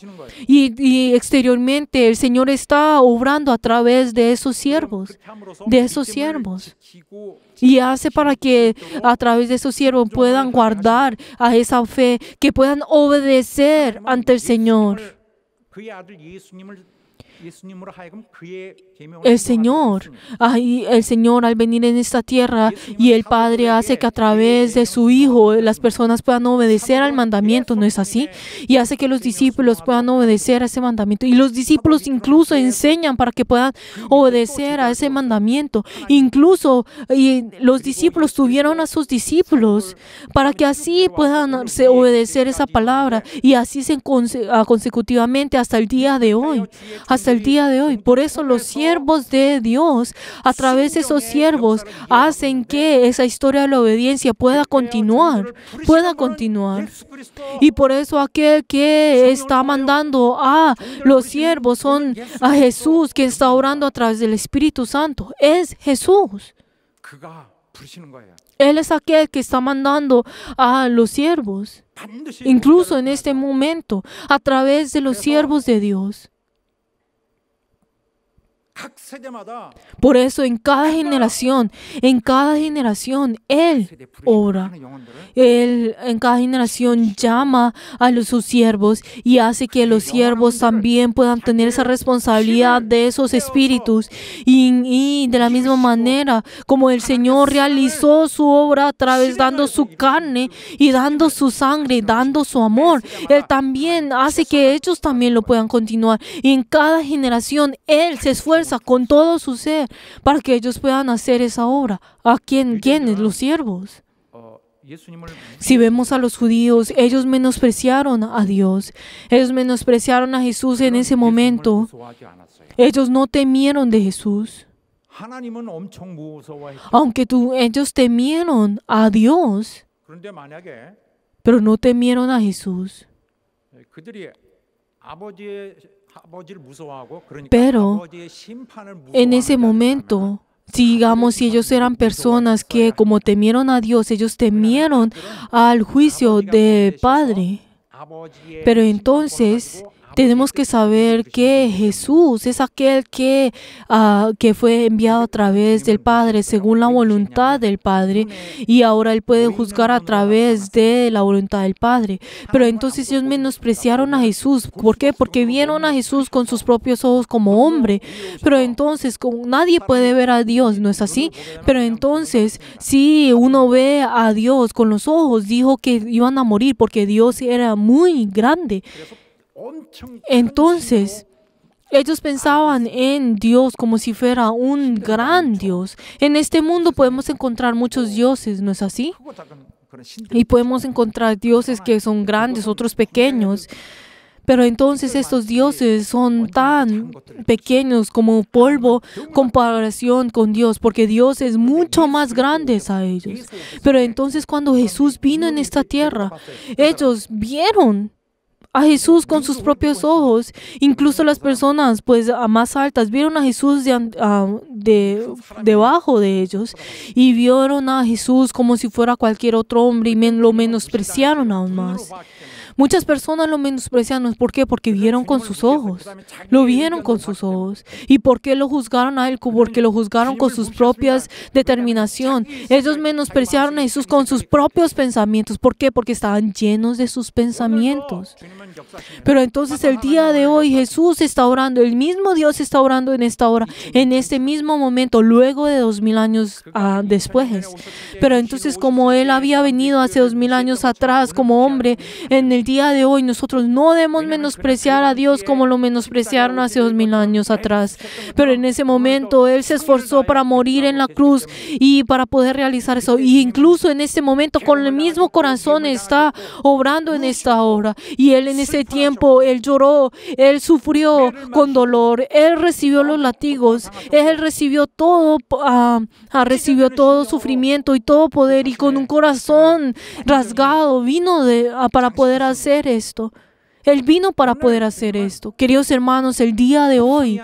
Speaker 2: Y exteriormente el Señor está obrando a través de esos siervos. Y hace para que a través de esos siervos puedan guardar a esa fe, que puedan obedecer ante el Señor. El Señor al venir en esta tierra y el Padre hace que a través de su Hijo las personas puedan obedecer al mandamiento, ¿no es así? Y hace que los discípulos puedan obedecer a ese mandamiento. Y los discípulos incluso enseñan para que puedan obedecer a ese mandamiento. Incluso los discípulos tuvieron a sus discípulos para que así puedan obedecer esa palabra y así consecutivamente hasta el día de hoy. Por eso los siervos de Dios, a través de esos siervos, hacen que esa historia de la obediencia pueda continuar. Y por eso aquel que está mandando a los siervos son a Jesús, quien está orando a través del Espíritu Santo. Es Jesús. Él es aquel que está mandando a los siervos, incluso en este momento, a través de los siervos de Dios.
Speaker 3: 세대마다
Speaker 2: Por eso en cada generación, Él
Speaker 3: 세대 부르심을
Speaker 2: obra.
Speaker 3: 하는 영혼들을
Speaker 2: Él en cada generación llama a sus siervos y hace que los siervos también puedan tener esa responsabilidad de esos espíritus. Y de la misma manera como el Señor realizó su obra a través dando su carne y dando su sangre, dando su amor, Él también hace que ellos también lo puedan continuar. Y en cada generación Él se esfuerza con todo su ser para que ellos puedan hacer esa obra. ¿A quiénes? Los siervos.
Speaker 3: 예수님을
Speaker 2: Si vemos a los judíos, ellos menospreciaron a Dios. Ellos menospreciaron a Jesús en ese momento.
Speaker 3: 무서워하지 않았어요.
Speaker 2: Ellos no temieron de Jesús.
Speaker 3: 하나님은 엄청 무서워했죠.
Speaker 2: Aunque ellos temieron a Dios,
Speaker 3: 그런데 만약에
Speaker 2: pero no temieron a Jesús.
Speaker 3: 그들이 아버지를 무서워하고 그러니까
Speaker 2: Pero
Speaker 3: 아버지의 심판을
Speaker 2: En ese
Speaker 3: 무서워하는
Speaker 2: momento, digamos, si ellos eran personas que como temieron a Dios, ellos temieron al juicio del Padre.
Speaker 3: 아버지의
Speaker 2: Pero entonces tenemos que saber que Jesús es aquel que fue enviado a través del Padre, según la voluntad del Padre, y ahora Él puede juzgar a través de la voluntad del Padre. Pero entonces ellos menospreciaron a Jesús. ¿Por qué? Porque vieron a Jesús con sus propios ojos como hombre. Pero entonces nadie puede ver a Dios, ¿no es así? Pero entonces, si uno ve a Dios con los ojos, dijo que iban a morir porque Dios era muy grande.
Speaker 3: 엄청
Speaker 2: Entonces, ellos pensaban en Dios como si fuera un gran Dios. En este mundo podemos encontrar muchos dioses, ¿no es así?
Speaker 3: 크고 작은 그런 신들
Speaker 2: Y podemos encontrar dioses que son grandes, otros pequeños. Pero entonces estos dioses son tan pequeños como polvo en comparación con Dios, porque Dios es mucho más grande a ellos. Pero entonces cuando Jesús vino en esta tierra, ellos vieron a Jesús con sus propios ojos. Incluso las personas más altas vieron a Jesús debajo de ellos y vieron a Jesús como si fuera cualquier otro hombre y lo menospreciaron aún más. Muchas personas lo menospreciaron. ¿Por qué? Porque vieron con sus ojos. Lo vieron con sus ojos. ¿Y por qué lo juzgaron a Él? Porque lo juzgaron con sus propias determinación. Ellos menospreciaron a Jesús con sus propios pensamientos. ¿Por qué? Porque estaban llenos de sus pensamientos. Pero entonces el día de hoy Jesús está orando. El mismo Dios está orando en esta hora, en este mismo momento, luego de 2000 años después. Pero entonces como Él había venido hace 2000 años atrás como hombre, en el día de hoy nosotros no debemos menospreciar a Dios como lo menospreciaron hace 2000 años atrás. Pero en ese momento Él se esforzó para morir en la cruz y para poder realizar eso. Y incluso en este momento con el mismo corazón está obrando en esta hora. Y Él en ese tiempo, Él lloró, Él sufrió con dolor, Él recibió los látigos, Él recibió todo sufrimiento y todo poder, y con un corazón rasgado vino para poder hacer esto. Él vino para poder hacer esto. Queridos hermanos, el día de hoy,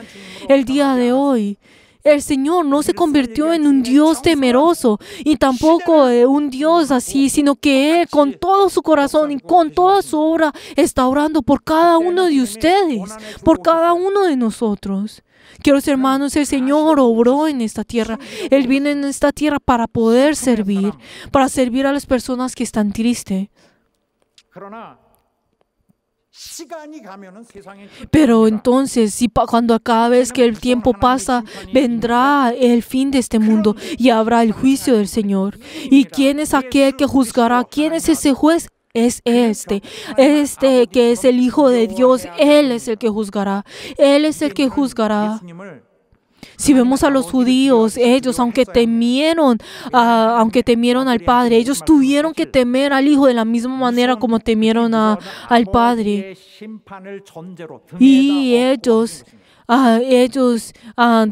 Speaker 2: el Señor no se convirtió en un Dios temeroso y tampoco un Dios así, sino que Él con todo su corazón y con toda su obra está orando por cada uno de ustedes, por cada uno de nosotros. Queridos hermanos, el Señor obró en esta tierra. Él vino en esta tierra para poder servir a las personas que están tristes. Pero entonces, cuando cada vez que el tiempo pasa, vendrá el fin de este mundo y habrá el juicio del Señor. ¿Y quién es aquel que juzgará? ¿Quién es ese juez? Es este que es el Hijo de Dios. Él es el que juzgará. Él es el que juzgará. Si vemos a los judíos, ellos, aunque temieron al Padre, ellos tuvieron que temer al Hijo de la misma manera como temieron al Padre. Y ellos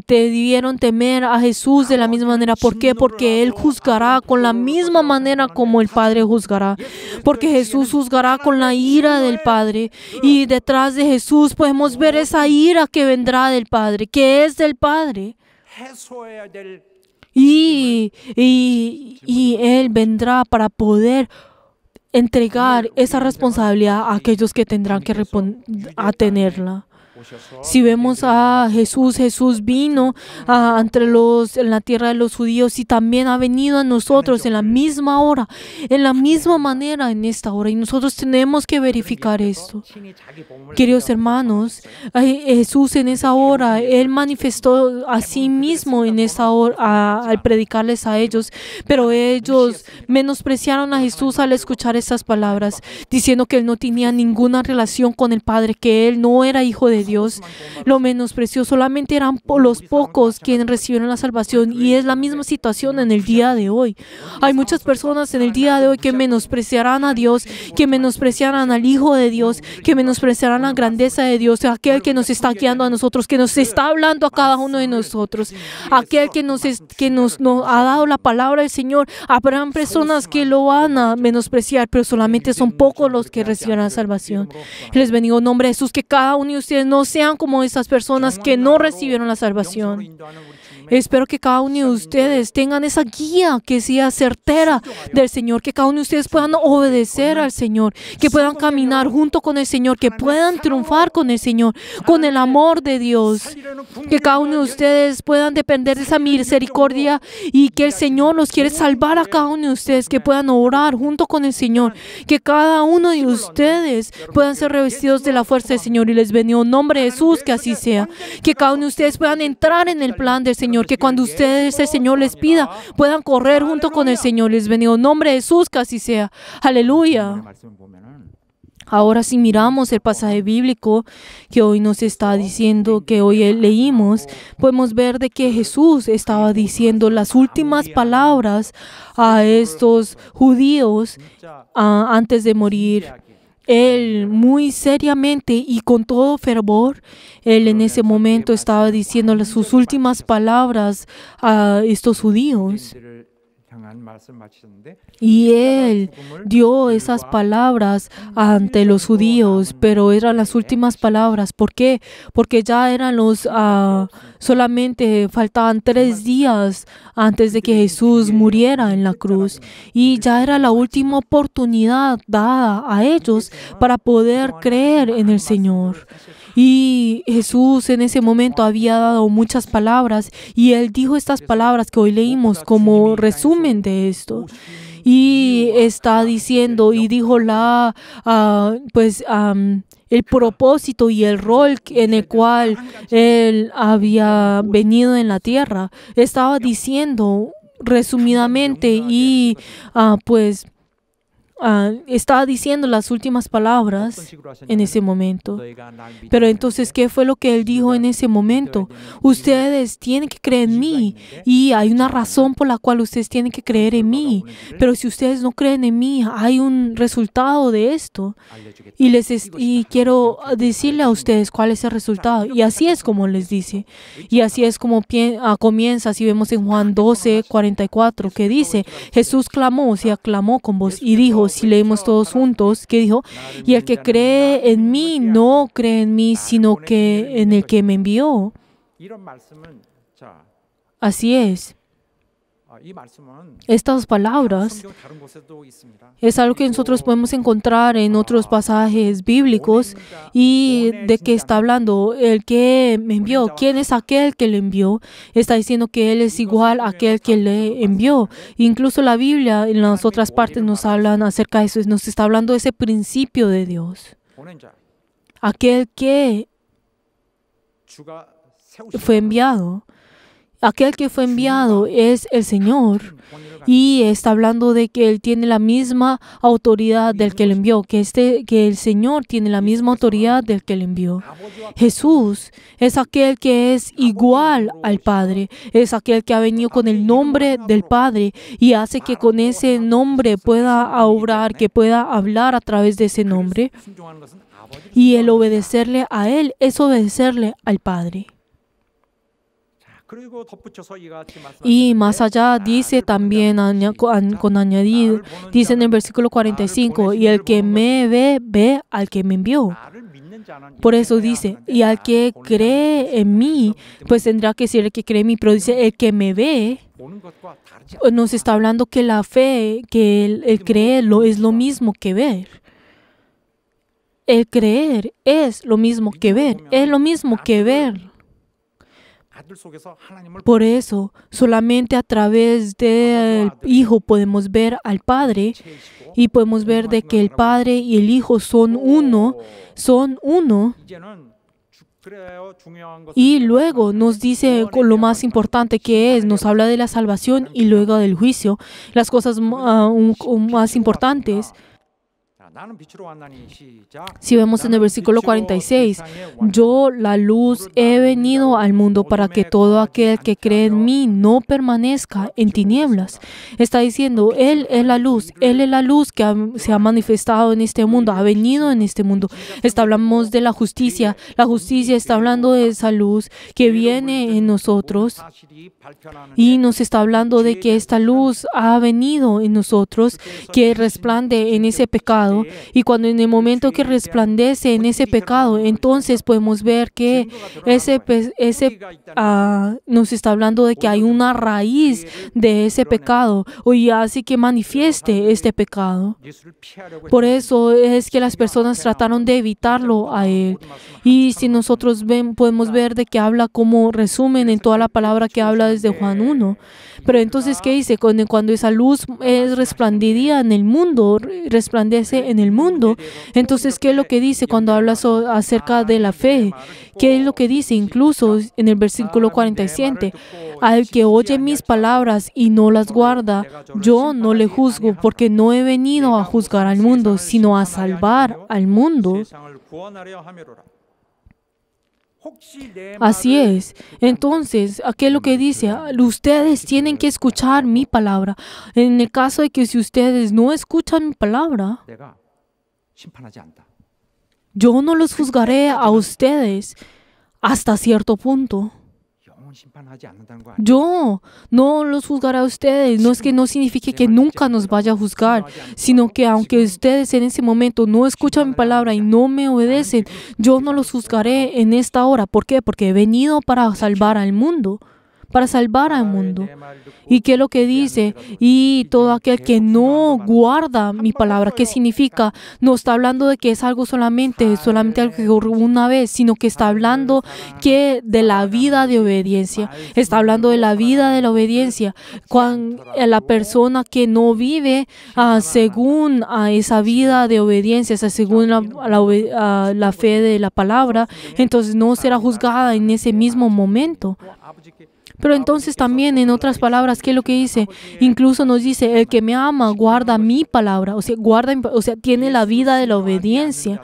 Speaker 2: debieron temer a Jesús de la misma manera. ¿Por qué? Porque Él juzgará con la misma manera como el Padre juzgará. Porque Jesús juzgará con la ira del Padre. Y detrás de Jesús podemos ver esa ira que vendrá del Padre, que es del Padre. Y Él vendrá para poder entregar esa responsabilidad a aquellos que tendrán que tenerla. Si vemos a Jesús, Jesús vino en la tierra de los judíos y también ha venido a nosotros en la misma hora, en la misma manera en esta hora. Y nosotros tenemos que verificar esto. Queridos hermanos, Jesús en esa hora, Él manifestó a sí mismo en esa hora al predicarles a ellos, pero ellos menospreciaron a Jesús al escuchar estas palabras, diciendo que Él no tenía ninguna relación con el Padre, que Él no era hijo de Dios. Lo menospreció. Solamente eran los pocos quienes recibieron la salvación, y es la misma situación en el día de hoy. Hay muchas personas en el día de hoy que menospreciarán a Dios, que menospreciarán al Hijo de Dios, que menospreciarán la grandeza de Dios, aquel que nos está guiando a nosotros, que nos está hablando a cada uno de nosotros, aquel que nos ha dado la palabra del Señor. Habrán personas que lo van a menospreciar, pero solamente son pocos los que recibirán la salvación. Les bendigo en nombre de Jesús, que cada uno de ustedes no sean como esas personas que no recibieron la salvación. Espero que cada uno de ustedes tengan esa guía que sea certera del Señor, que cada uno de ustedes puedan obedecer al Señor, que puedan caminar junto con el Señor, que puedan triunfar con el Señor, con el amor de Dios, que cada uno de ustedes puedan depender de esa misericordia y que el Señor los quiere salvar a cada uno de ustedes, que puedan orar junto con el Señor, que cada uno de ustedes puedan ser revestidos de la fuerza del Señor. Y les bendigo en nombre de Jesús, que así sea, que cada uno de ustedes puedan entrar en el plan del Señor, que cuando ustedes, el Señor les pida, puedan correr junto con el Señor. Les bendigo en nombre de Jesús, que así sea. Aleluya. Ahora, si miramos el pasaje bíblico que hoy nos está diciendo, que hoy leímos, podemos ver de que Jesús estaba diciendo las últimas palabras a estos judíos antes de morir. Él muy seriamente y con todo fervor, Él en ese momento estaba diciendo sus últimas palabras a estos judíos. Y Él dio esas palabras ante los judíos, pero eran las últimas palabras. ¿Por qué? Porque ya eran solamente faltaban 3 días antes de que Jesús muriera en la cruz. Y ya era la última oportunidad dada a ellos para poder creer en el Señor. Y Jesús en ese momento había dado muchas palabras, y Él dijo estas palabras que hoy leímos como resumen de esto. Y está diciendo, y dijo el propósito y el rol en el cual Él había venido en la tierra. Estaba diciendo resumidamente y estaba diciendo las últimas palabras en ese momento. Pero entonces, ¿qué fue lo que Él dijo en ese momento? Ustedes tienen que creer en mí, y hay una razón por la cual ustedes tienen que creer en mí. Pero si ustedes no creen en mí, hay un resultado de esto. Y quiero decirle a ustedes cuál es el resultado. Y así es como les dice. Y así es como comienza, si vemos en Juan 12:44, que dice, Jesús clamó, o sea, clamó con voz y dijo, si leemos todos juntos, que dijo, y el que cree en mí no cree en mí, sino que en el que me envió. Así es. Estas palabras es algo que nosotros podemos encontrar en otros pasajes bíblicos. ¿Y de qué está hablando? El que me envió. ¿Quién es aquel que le envió? Está diciendo que Él es igual a aquel que le envió. Incluso la Biblia en las otras partes nos hablan acerca de eso. Nos está hablando de ese principio de Dios. Aquel que fue enviado. Aquel que fue enviado es el Señor, y está hablando de que Él tiene la misma autoridad del que le envió, que el Señor tiene la misma autoridad del que le envió. Jesús es aquel que es igual al Padre, es aquel que ha venido con el nombre del Padre y hace que con ese nombre pueda obrar, que pueda hablar a través de ese nombre. Y el obedecerle a Él es obedecerle al Padre. Y más allá dice también, con añadido, dice en el versículo 45, y el que me ve, ve al que me envió. Por eso dice, y al que cree en mí, pues tendrá que ser el que cree en mí, pero dice, el que me ve, nos está hablando que la fe, que el creerlo es lo mismo que ver. el creer es lo mismo que ver, es lo mismo que ver.
Speaker 3: 아들 속에서 하나님을
Speaker 2: Por eso, solamente a través del Hijo podemos ver al Padre y podemos ver de que el Padre y el Hijo son uno.
Speaker 3: 이제는 그래요 중요한 것은
Speaker 2: Y luego nos dice con lo más importante que es, nos habla de la salvación y luego del juicio, las cosas más importantes.
Speaker 3: 자, 나는 빛으로 왔나니 시작.
Speaker 2: Si vemos en el versículo 46, yo, la luz, he venido al mundo para que todo aquel que cree en mí no permanezca en tinieblas. Está diciendo, Él es la luz que se ha manifestado en este mundo, ha venido en este mundo. Hablamos de la justicia está hablando de esa luz que viene en nosotros.
Speaker 3: 사실이 발편하는
Speaker 2: Y nos está hablando de que esta luz ha venido en nosotros, que resplandece en ese pecado. Y cuando en el momento que resplandece en ese pecado, entonces podemos ver que nos está hablando de que hay una raíz de ese pecado y hace que manifieste este pecado.
Speaker 3: 예수를 피하려고
Speaker 2: Por eso es que las personas trataron de evitarlo a Él. Y si nosotros podemos ver de que habla como resumen en toda la palabra que habla desde Juan 1. Pero entonces, ¿qué dice? Cuando esa luz es resplandecida en el mundo, resplandece en el mundo. Entonces, ¿qué es lo que dice cuando habla acerca de la fe? ¿Qué es lo que dice? Incluso en el versículo 47, al que oye mis palabras y no las guarda, yo no le juzgo, porque no he venido a juzgar al mundo, sino a salvar al mundo.
Speaker 3: 세상을 구원하려 함이로라. 혹시 내
Speaker 2: Así
Speaker 3: 말을
Speaker 2: es. Entonces, ¿qué es lo que dice? Ustedes tienen que escuchar mi palabra. En el caso de que si ustedes no escuchan mi palabra,
Speaker 3: 내가 심판하지 않다.
Speaker 2: yo no los juzgaré a ustedes hasta cierto punto.
Speaker 3: 영원 심판하지 않는다는 거 아니야?
Speaker 2: Yo no los juzgaré a ustedes. No es que no signifique que nunca nos vaya a juzgar, sino que aunque ustedes en ese momento no escuchan mi palabra y no me obedecen, yo no los juzgaré en esta hora. ¿Por qué? Porque he venido para salvar al mundo. Para salvar al mundo.
Speaker 3: 내 말을 듣고
Speaker 2: ¿Y qué es lo que dice? Y todo aquel que no guarda mi palabra, ¿qué significa? No está hablando de que es algo solamente algo que ocurre una vez, sino que está hablando que de la vida de obediencia. Está hablando de la vida de la obediencia. Cuando la persona que no vive según esa vida de obediencia, según la fe de la palabra, entonces no será juzgada en ese mismo momento.
Speaker 3: 또 아버지께
Speaker 2: Pero entonces también en otras palabras, ¿qué es lo que dice? Incluso nos dice, el que me ama guarda mi palabra, o sea, tiene la vida de la obediencia.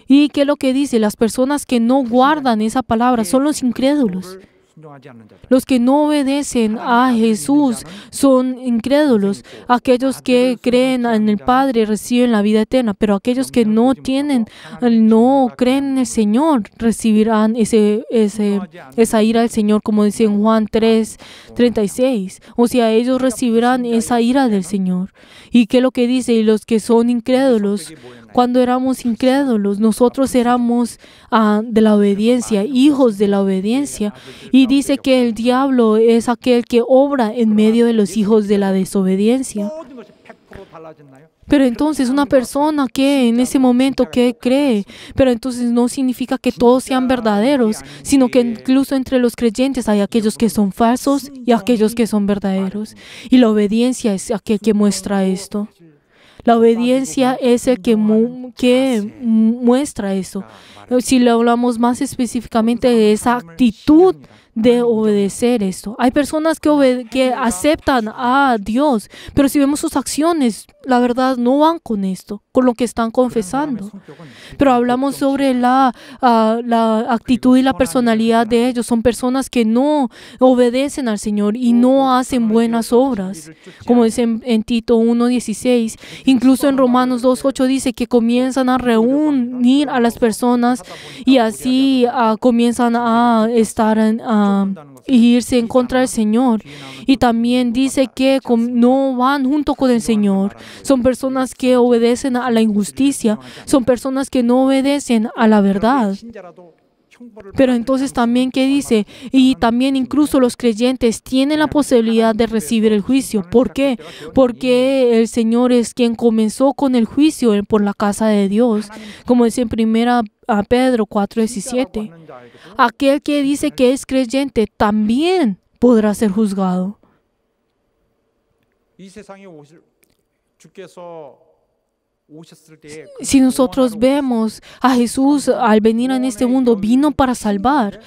Speaker 2: ¿Y qué es lo que dice? Las personas que no guardan esa palabra son los incrédulos.
Speaker 3: 순종하지 않는 자들.
Speaker 2: Los que no obedecen a Jesús son incrédulos. Aquellos que creen en el Padre reciben la vida eterna, pero aquellos que no creen en el Señor recibirán esa ira del Señor, como dice en Juan 3:36. O sea, ellos recibirán esa ira del Señor. ¿Y qué es lo que dice? Y los que son incrédulos, cuando éramos incrédulos, nosotros éramos de la obediencia, hijos de la obediencia. Y dice que el diablo es aquel que obra en medio de los hijos de la desobediencia.
Speaker 3: 모든 것이 100% 달라졌나요?
Speaker 2: Pero entonces una persona que en ese momento que cree, pero entonces no significa que todos sean verdaderos, sino que incluso entre los creyentes hay aquellos que son falsos y aquellos que son verdaderos. Y la obediencia es aquel que muestra esto. La obediencia es el que muestra eso. Si le hablamos más específicamente de esa actitud de obedecer esto. Hay personas que aceptan a Dios, pero si vemos sus acciones, la verdad no van con esto, con lo que están confesando. Pero hablamos sobre la actitud y la personalidad de ellos. Son personas que no obedecen al Señor y no hacen buenas obras. Como dice en Tito 1:16, incluso en Romanos 2:8 dice que comienzan a reunir a las personas y así comienzan a estar irse en contra del Señor. Y también dice que no van junto con el Señor. Son personas que obedecen a la injusticia. Son personas que no obedecen a la verdad.
Speaker 3: 신자라도
Speaker 2: Pero entonces también, ¿qué dice? Y también incluso los creyentes tienen la posibilidad de recibir el juicio. ¿Por qué? Porque el Señor es quien comenzó con el juicio por la casa de Dios. Como dice en 1 Pedro 4:17. Aquel que dice que es creyente también podrá ser juzgado.
Speaker 3: 이 세상에 주께서 오셨을 때에
Speaker 2: Si nosotros vemos a Jesús al venir en este mundo, vino para salvar.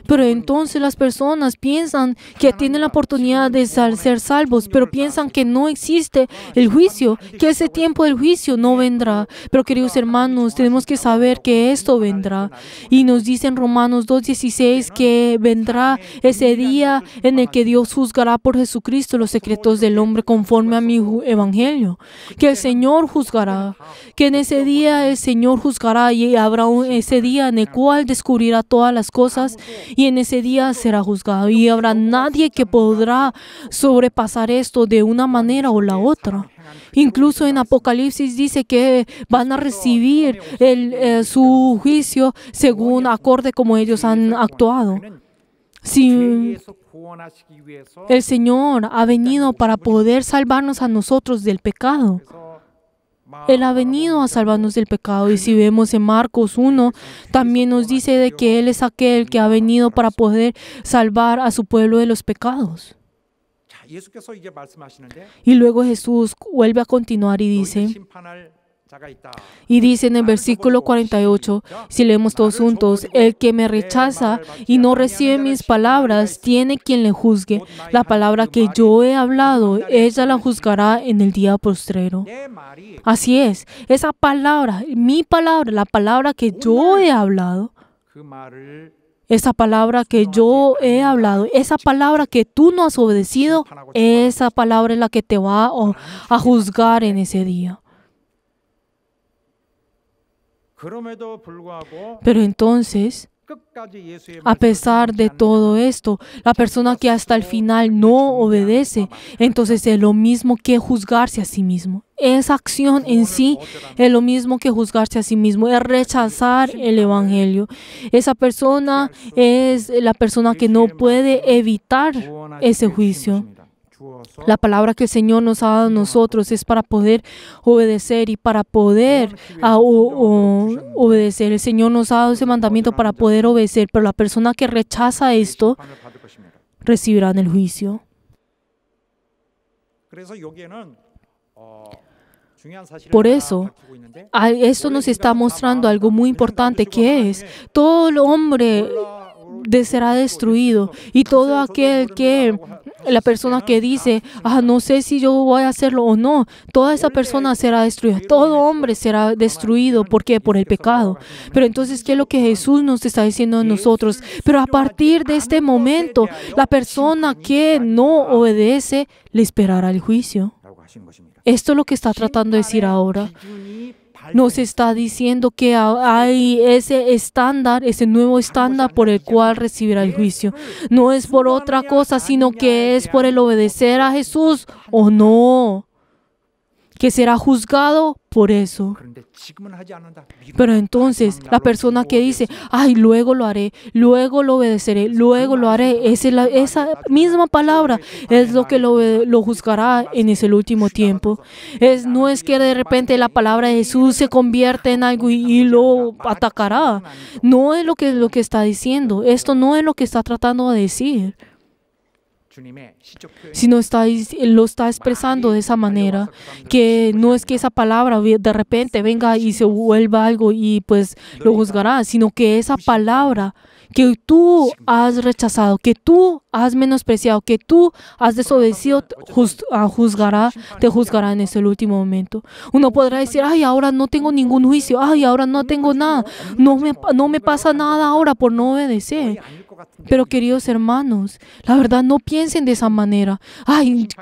Speaker 2: Pero entonces las personas piensan que tienen la oportunidad de ser salvos, pero piensan que no existe el juicio, que ese tiempo del juicio no vendrá. Pero queridos hermanos, tenemos que saber que esto vendrá. Y nos dice en Romanos 2:16 que vendrá ese día en el que Dios juzgará por Jesucristo los secretos del hombre conforme a mi evangelio. Que el Señor juzgará, que en ese día el Señor juzgará y habrá ese día en el cual descubrirá todas las cosas y en ese día será juzgado y habrá nadie que podrá sobrepasar esto de una manera o la otra. Incluso en Apocalipsis dice que van a recibir su juicio según acorde como ellos han actuado. Si el Señor ha venido para poder salvarnos a nosotros del pecado. Él ha venido a salvarnos del pecado. Y si vemos en Marcos 1, también nos dice de que Él es aquel que ha venido para poder salvar a su pueblo de los pecados. Y luego Jesús vuelve a continuar y dice en el versículo 48, si leemos todos juntos, el que me rechaza y no recibe mis palabras, tiene quien le juzgue. La palabra que yo he hablado, ella la juzgará en el día postrero. Así es, esa palabra, mi palabra, la palabra que yo he hablado, esa palabra que yo he hablado, esa palabra que tú no has obedecido, esa palabra es la que te va a juzgar en ese día. Pero entonces, a pesar de todo esto, la persona que hasta el final no obedece, entonces es lo mismo que juzgarse a sí mismo. Esa acción en sí es lo mismo que juzgarse a sí mismo, es rechazar el Evangelio. Esa persona es la persona que no puede evitar ese juicio. La palabra que el Señor nos ha dado a nosotros es para poder obedecer y para poder obedecer. El Señor nos ha dado ese mandamiento para poder obedecer, pero la persona que rechaza esto recibirá el juicio. Por eso, esto nos está mostrando algo muy importante, que es todo el hombre será destruido y todo aquel que la persona que dice, no sé si yo voy a hacerlo o no, toda esa persona será destruida. Todo hombre será destruido. ¿Por qué? Por el pecado. Pero entonces, ¿qué es lo que Jesús nos está diciendo a nosotros? Pero a partir de este momento, la persona que no obedece le esperará el juicio. Esto es lo que está tratando de decir ahora. Nos está diciendo que hay ese estándar, ese nuevo estándar por el cual recibirá el juicio. No es por otra cosa, sino que es por el obedecer a Jesús o no, que será juzgado por eso. Pero entonces, la persona que dice, luego lo haré, luego lo obedeceré, luego lo haré, esa misma palabra es lo que lo juzgará en ese último tiempo. No es que de repente la palabra de Jesús se convierte en algo y lo atacará. No es lo que está diciendo. Esto no es lo que está tratando de decir. Sino lo está expresando de esa manera, que no es que esa palabra de repente venga y se vuelva algo y pues lo juzgará, sino que esa palabra que tú has rechazado, que tú has menospreciado, que tú has desobedecido, te juzgará en ese último momento. Uno podrá decir, ahora no tengo ningún juicio, ahora no tengo nada, no me pasa nada ahora por no obedecer. Pero queridos hermanos, la verdad no piensen de esa manera.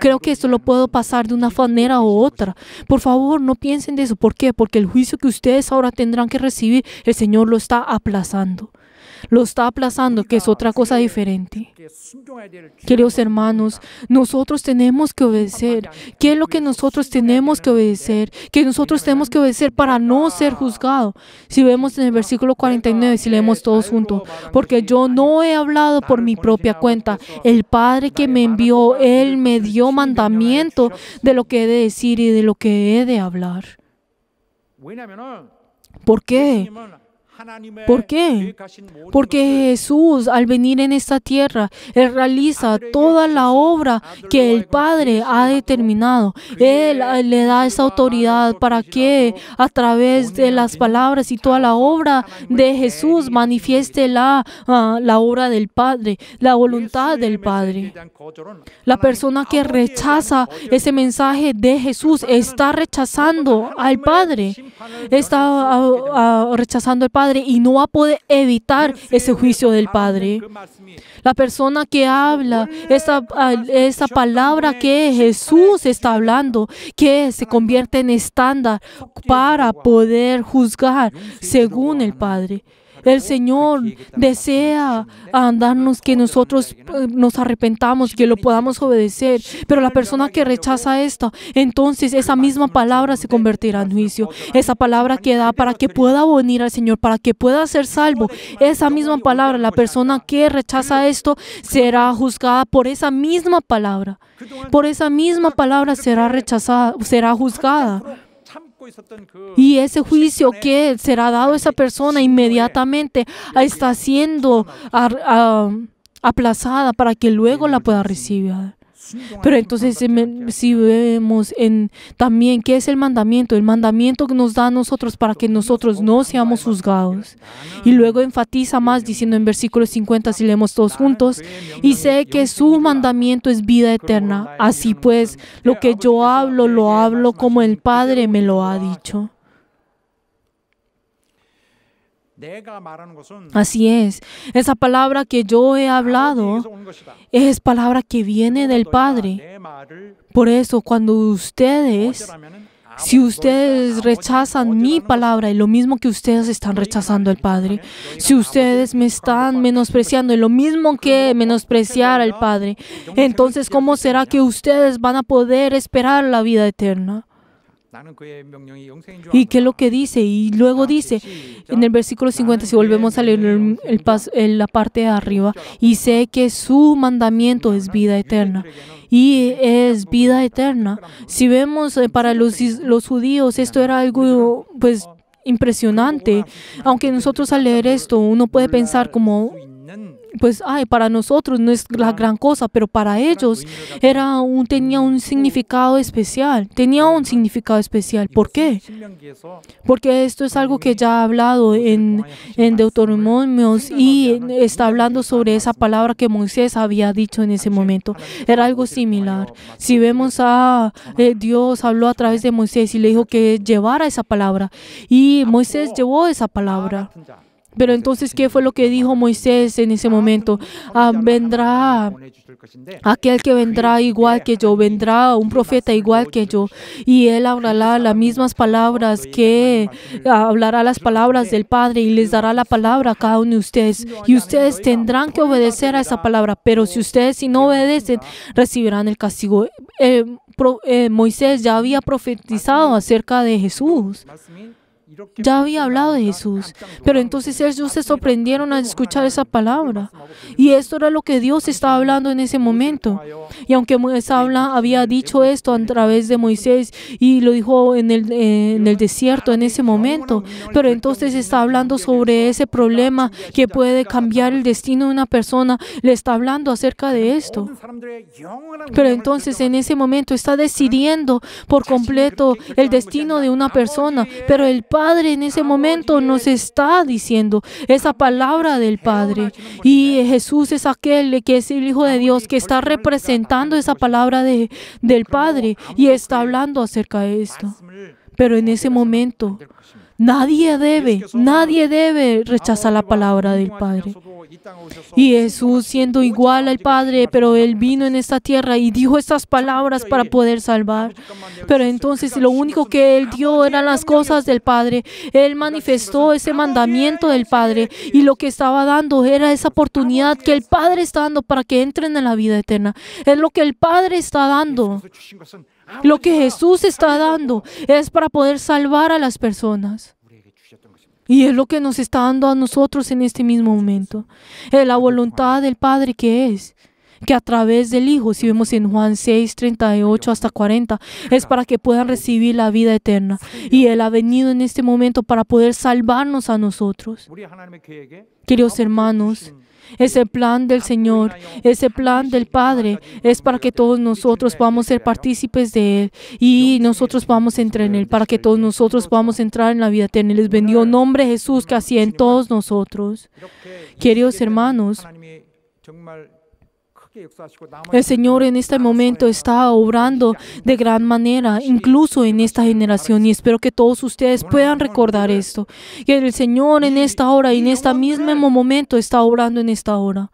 Speaker 2: Creo que esto lo puedo pasar de una manera u otra. Por favor, no piensen de eso. ¿Por qué? Porque el juicio que ustedes ahora tendrán que recibir, el Señor lo está aplazando. Lo está aplazando, que es otra cosa diferente. Queridos hermanos, nosotros tenemos que obedecer. ¿Qué es lo que nosotros tenemos que obedecer? Que nosotros tenemos que obedecer para no ser juzgados. Si vemos en el versículo 49, si leemos todos juntos, porque yo no he hablado por mi propia cuenta. El Padre que me envió, Él me dio mandamiento de lo que he de decir y de lo que he de hablar. ¿Por qué? ¿Por qué? Porque Jesús, al venir en esta tierra, Él realiza toda la obra que el Padre ha determinado. Él le da esa autoridad para que a través de las palabras y toda la obra de Jesús manifieste la obra del Padre, la voluntad del Padre. La persona que rechaza ese mensaje de Jesús está rechazando al Padre. Está rechazando al Padre y no va a poder evitar ese juicio del Padre. La persona que habla esa palabra que Jesús está hablando, que se convierte en estándar para poder juzgar según el Padre. El Señor desea darnos que nosotros nos arrepentamos, que lo podamos obedecer. Pero la persona que rechaza esto, entonces esa misma palabra se convertirá en juicio. Esa palabra que da para que pueda venir al Señor, para que pueda ser salvo. Esa misma palabra, la persona que rechaza esto será juzgada por esa misma palabra. Por esa misma palabra será rechazada, será juzgada. Y ese juicio que será dado a esa persona inmediatamente está siendo aplazada para que luego la pueda recibir. Pero entonces si vemos también qué es el mandamiento que nos da a nosotros para que nosotros no seamos juzgados. Y luego enfatiza más diciendo en versículo 50, si leemos todos juntos, y sé que su mandamiento es vida eterna. Así pues, lo que yo hablo, lo hablo como el Padre me lo ha dicho. Así es, esa palabra que yo he hablado es palabra que viene del Padre. Por eso, si ustedes rechazan mi palabra, es lo mismo que ustedes están rechazando al Padre. Si ustedes me están menospreciando, es lo mismo que menospreciar al Padre. Entonces, ¿cómo será que ustedes van a poder esperar la vida eterna? ¿Y qué es lo que dice? Y luego dice en el versículo 50, si volvemos a leer la parte de arriba, y sé que su mandamiento es vida eterna. Y es vida eterna. Si vemos para los judíos, esto era algo impresionante. Aunque nosotros al leer esto, uno puede pensar como, para nosotros no es la gran cosa, pero para ellos tenía un significado especial. ¿Por qué? Porque esto es algo que ya ha hablado en Deuteronomios y está hablando sobre esa palabra que Moisés había dicho en ese momento. Era algo similar. Si vemos Dios habló a través de Moisés y le dijo que llevara esa palabra. Y Moisés llevó esa palabra. Pero entonces, ¿qué fue lo que dijo Moisés en ese momento? Vendrá aquel que vendrá igual que yo, vendrá un profeta igual que yo, y él hablará las mismas palabras hablará las palabras del Padre y les dará la palabra a cada uno de ustedes. Y ustedes tendrán que obedecer a esa palabra, pero si no obedecen, recibirán el castigo. Moisés ya había profetizado acerca de Jesús. Ya había hablado de Jesús, pero entonces ellos se sorprendieron al escuchar esa palabra. Y esto era lo que Dios estaba hablando en ese momento. Y aunque Moisés había dicho esto a través de Moisés y lo dijo en el desierto en ese momento, pero entonces está hablando sobre ese problema que puede cambiar el destino de una persona, le está hablando acerca de esto. Pero entonces en ese momento está decidiendo por completo el destino de una persona, pero el Padre en ese momento nos está diciendo esa palabra del Padre. Y Jesús es aquel que es el Hijo de Dios que está representando esa palabra del Padre y está hablando acerca de esto. Pero en ese momento Nadie debe rechazar la palabra del Padre. Y Jesús, siendo igual al Padre, pero Él vino en esta tierra y dijo estas palabras para poder salvar. Pero entonces lo único que Él dio eran las cosas del Padre. Él manifestó ese mandamiento del Padre y lo que estaba dando era esa oportunidad que el Padre está dando para que entren en la vida eterna. Es lo que el Padre está dando. Lo que Jesús está dando es para poder salvar a las personas. Y es lo que nos está dando a nosotros en este mismo momento. Es la voluntad del Padre que a través del Hijo, si vemos en Juan 6, 38 hasta 40, es para que puedan recibir la vida eterna. Y Él ha venido en este momento para poder salvarnos a nosotros. Queridos hermanos, ese plan del Señor, ese plan del Padre es para que todos nosotros podamos ser partícipes de Él y nosotros podamos entrar en Él, para que todos nosotros podamos entrar en la vida eterna. Les bendigo en nombre de Jesús que hacía en todos nosotros. Queridos hermanos, el Señor en este momento está obrando de gran manera, incluso en esta generación, y espero que todos ustedes puedan recordar esto, que el Señor en esta hora y en este mismo momento está obrando en esta hora.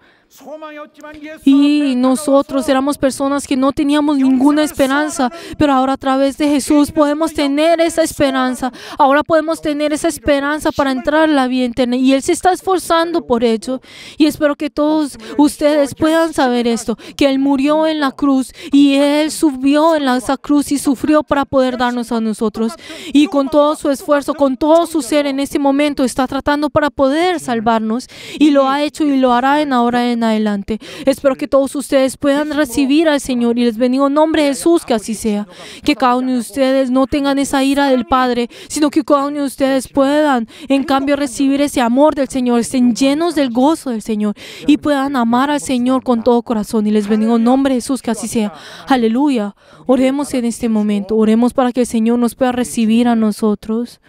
Speaker 2: Y nosotros éramos personas que no teníamos ninguna esperanza, pero ahora a través de Jesús podemos tener esa esperanza. Ahora podemos tener esa esperanza para entrar en la vida eterna y Él se está esforzando por ello. Y espero que todos ustedes puedan saber esto, que Él murió en la cruz y Él subió en esa cruz y sufrió para poder darnos a nosotros. Y con todo su esfuerzo, con todo su ser en este momento está tratando para poder salvarnos y lo ha hecho y lo hará en ahora en adelante. Espero que todos ustedes puedan recibir al Señor y les bendigo en nombre de Jesús que así sea. Que cada uno de ustedes no tengan esa ira del Padre, sino que cada uno de ustedes puedan en cambio recibir ese amor del Señor, estén llenos del gozo del Señor y puedan amar al Señor con todo corazón. Y les bendigo en nombre de Jesús que así sea. Aleluya. Oremos en este momento. Oremos para que el Señor nos pueda recibir a nosotros,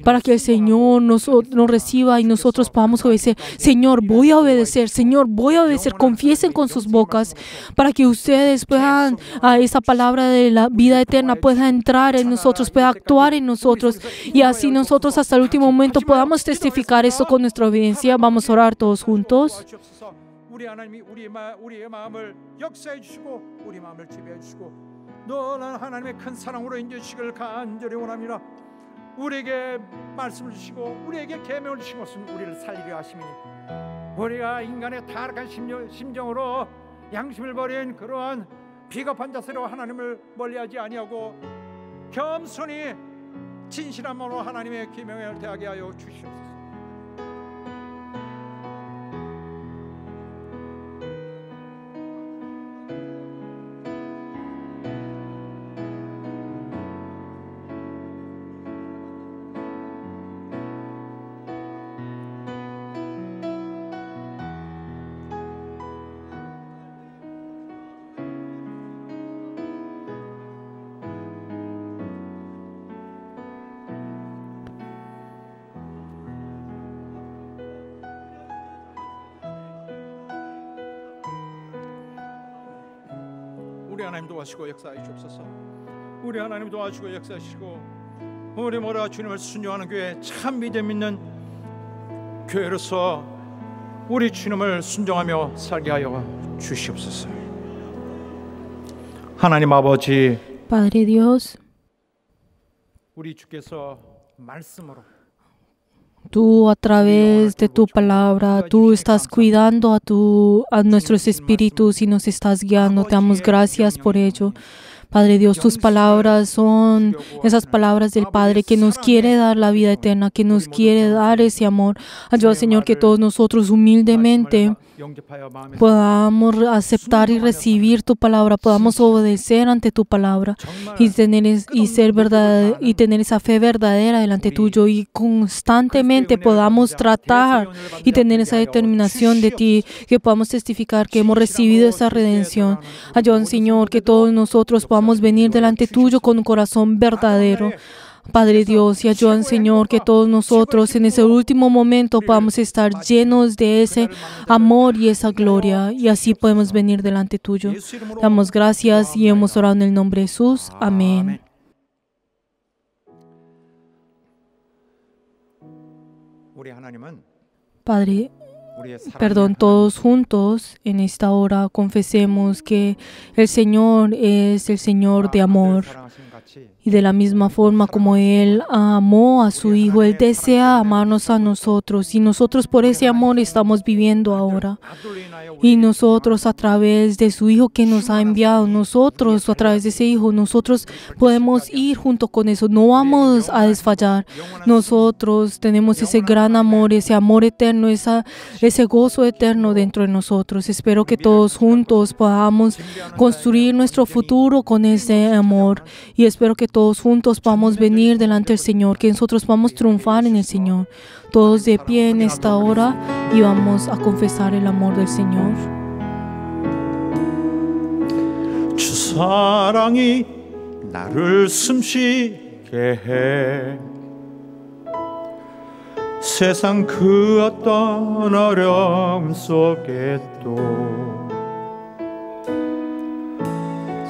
Speaker 2: para que el Señor nos reciba y nosotros podamos obedecer. Señor, voy a obedecer. Señor, voy a obedecer. Confiesen con sus bocas para que ustedes puedan, a esa palabra de la vida eterna pueda entrar en nosotros, pueda actuar en nosotros y así nosotros hasta el último momento podamos testificar esto con nuestra obediencia. Vamos a orar todos juntos.
Speaker 3: 우리 하나님이 우리의 마음을 역사해 주시고 우리 마음을 지배해 주시고 너는 하나님의 큰 사랑으로 인도하시기를 간절히 원합니다. 우리에게 말씀을 주시고 우리에게 계명을 주신 것은 우리를 살리려 하심이니 우리가 인간의 타락한 심정으로 양심을 버린 그러한 비겁한 자세로 하나님을 멀리하지 아니하고 겸손히 진실한 마음으로 하나님의 계명을 대하게 하여 주시옵소서. 우리 하나님 도와주시고 역사해 주옵소서. 우리 하나님 도와주시고 역사하시고 우리 모두가 주님을 순종하는 교회, 참 믿음 있는 교회로서 우리 주님을 순종하며 살게 하여 주시옵소서. 하나님 아버지,
Speaker 2: Padre Dios,
Speaker 3: 우리 주께서 말씀으로
Speaker 2: tú a través de tu palabra, tú estás cuidando a nuestros espíritus y nos estás guiando. Te damos gracias por ello. Padre Dios, tus palabras son esas palabras del Padre que nos quiere dar la vida eterna, que nos quiere dar ese amor. Ayuda, Señor, que todos nosotros humildemente podamos aceptar y recibir tu palabra, podamos obedecer ante tu palabra y tener esa fe verdadera delante tuyo y constantemente podamos tratar y tener esa determinación de ti, que podamos testificar que hemos recibido esa redención. Ayuda, Señor, que todos nosotros podamos venir delante tuyo con un corazón verdadero. Padre Dios, y ayudan, Señor, que todos nosotros en ese último momento podamos estar llenos de ese amor y esa gloria, y así podemos venir delante tuyo. Damos gracias y hemos orado en el nombre de Jesús. Amén.
Speaker 3: 우리 하나님은
Speaker 2: Padre,
Speaker 3: 우리의 사랑의
Speaker 2: perdón, todos juntos en esta hora confesemos que el Señor es el Señor de amor. Y de la misma forma como Él amó a su Hijo, Él desea amarnos a nosotros. Y nosotros por ese amor estamos viviendo ahora. Y nosotros a través de su Hijo que nos ha enviado, nosotros a través de ese Hijo, nosotros podemos ir junto con eso. No vamos a desfallar. Nosotros tenemos ese gran amor, ese amor eterno, ese gozo eterno dentro de nosotros. Espero que todos juntos podamos construir nuestro futuro con ese amor. Y espero que todos juntos podamos venir delante del Señor, que nosotros podamos triunfar en el Señor. Todos de pie en esta hora y vamos a confesar el amor del Señor.
Speaker 5: 주 사랑이 나를 숨쉬게 해 세상 그 어떤 어려움 속에도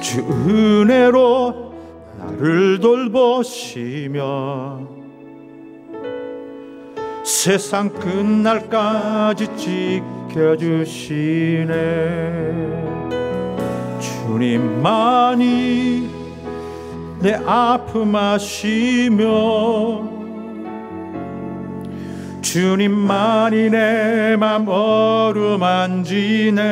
Speaker 5: 주 은혜로 나를 돌보시며 세상 끝날까지 지켜주시네. 주님만이 내 아픔 아시며 주님만이 내 맘 어루만지네.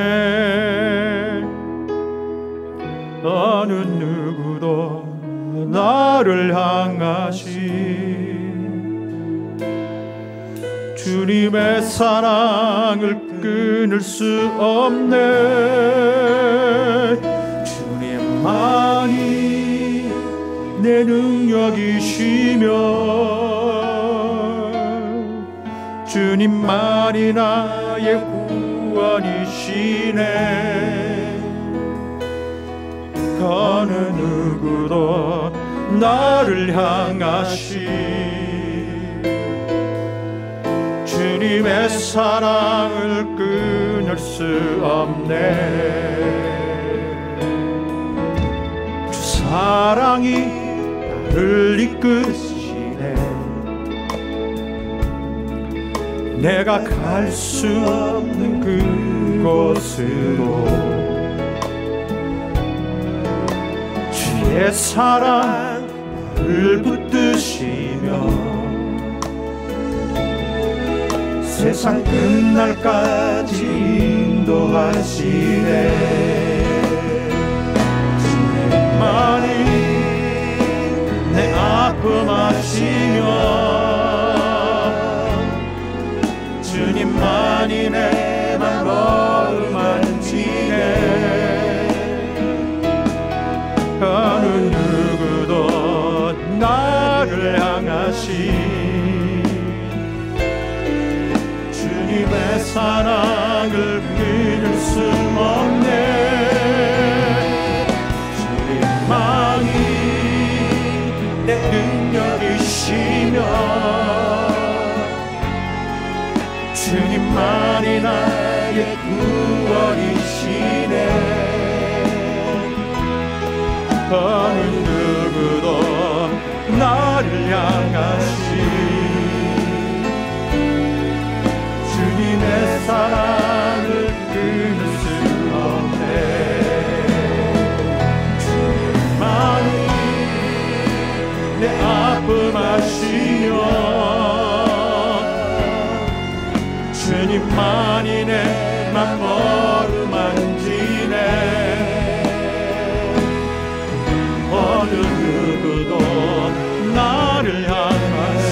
Speaker 5: 어느 누구도 나를 향하시 주님의 사랑을 끊을 수 없네. 주님만이 내 능력이시며 주님만이 나의 구원이시네. 어느 누구도 나를 향하시 주님의 사랑을 끊을 수 없네. 주 사랑이 나를 이끄시네. 내가 갈 수 없는 그곳으로 주의 사랑 나를 붙드시며 세상 끝날까지 인도하시네. 주님만이 내 아픔 아시며 주님만이 내 맘 어루만지네. 어느 누구도 나를 향하시 주님의 사랑을 끊을 수 없네. 주님만이 내 능력이시며 주님만이 나의 구원이시네. 어느 누구도 나를 향하시 주님의 사랑을 끊을 수 없네. 주님만이 내 아픔 아시며 주님만이 내 맘 어루만지네. 어느 누구도 나를 향하시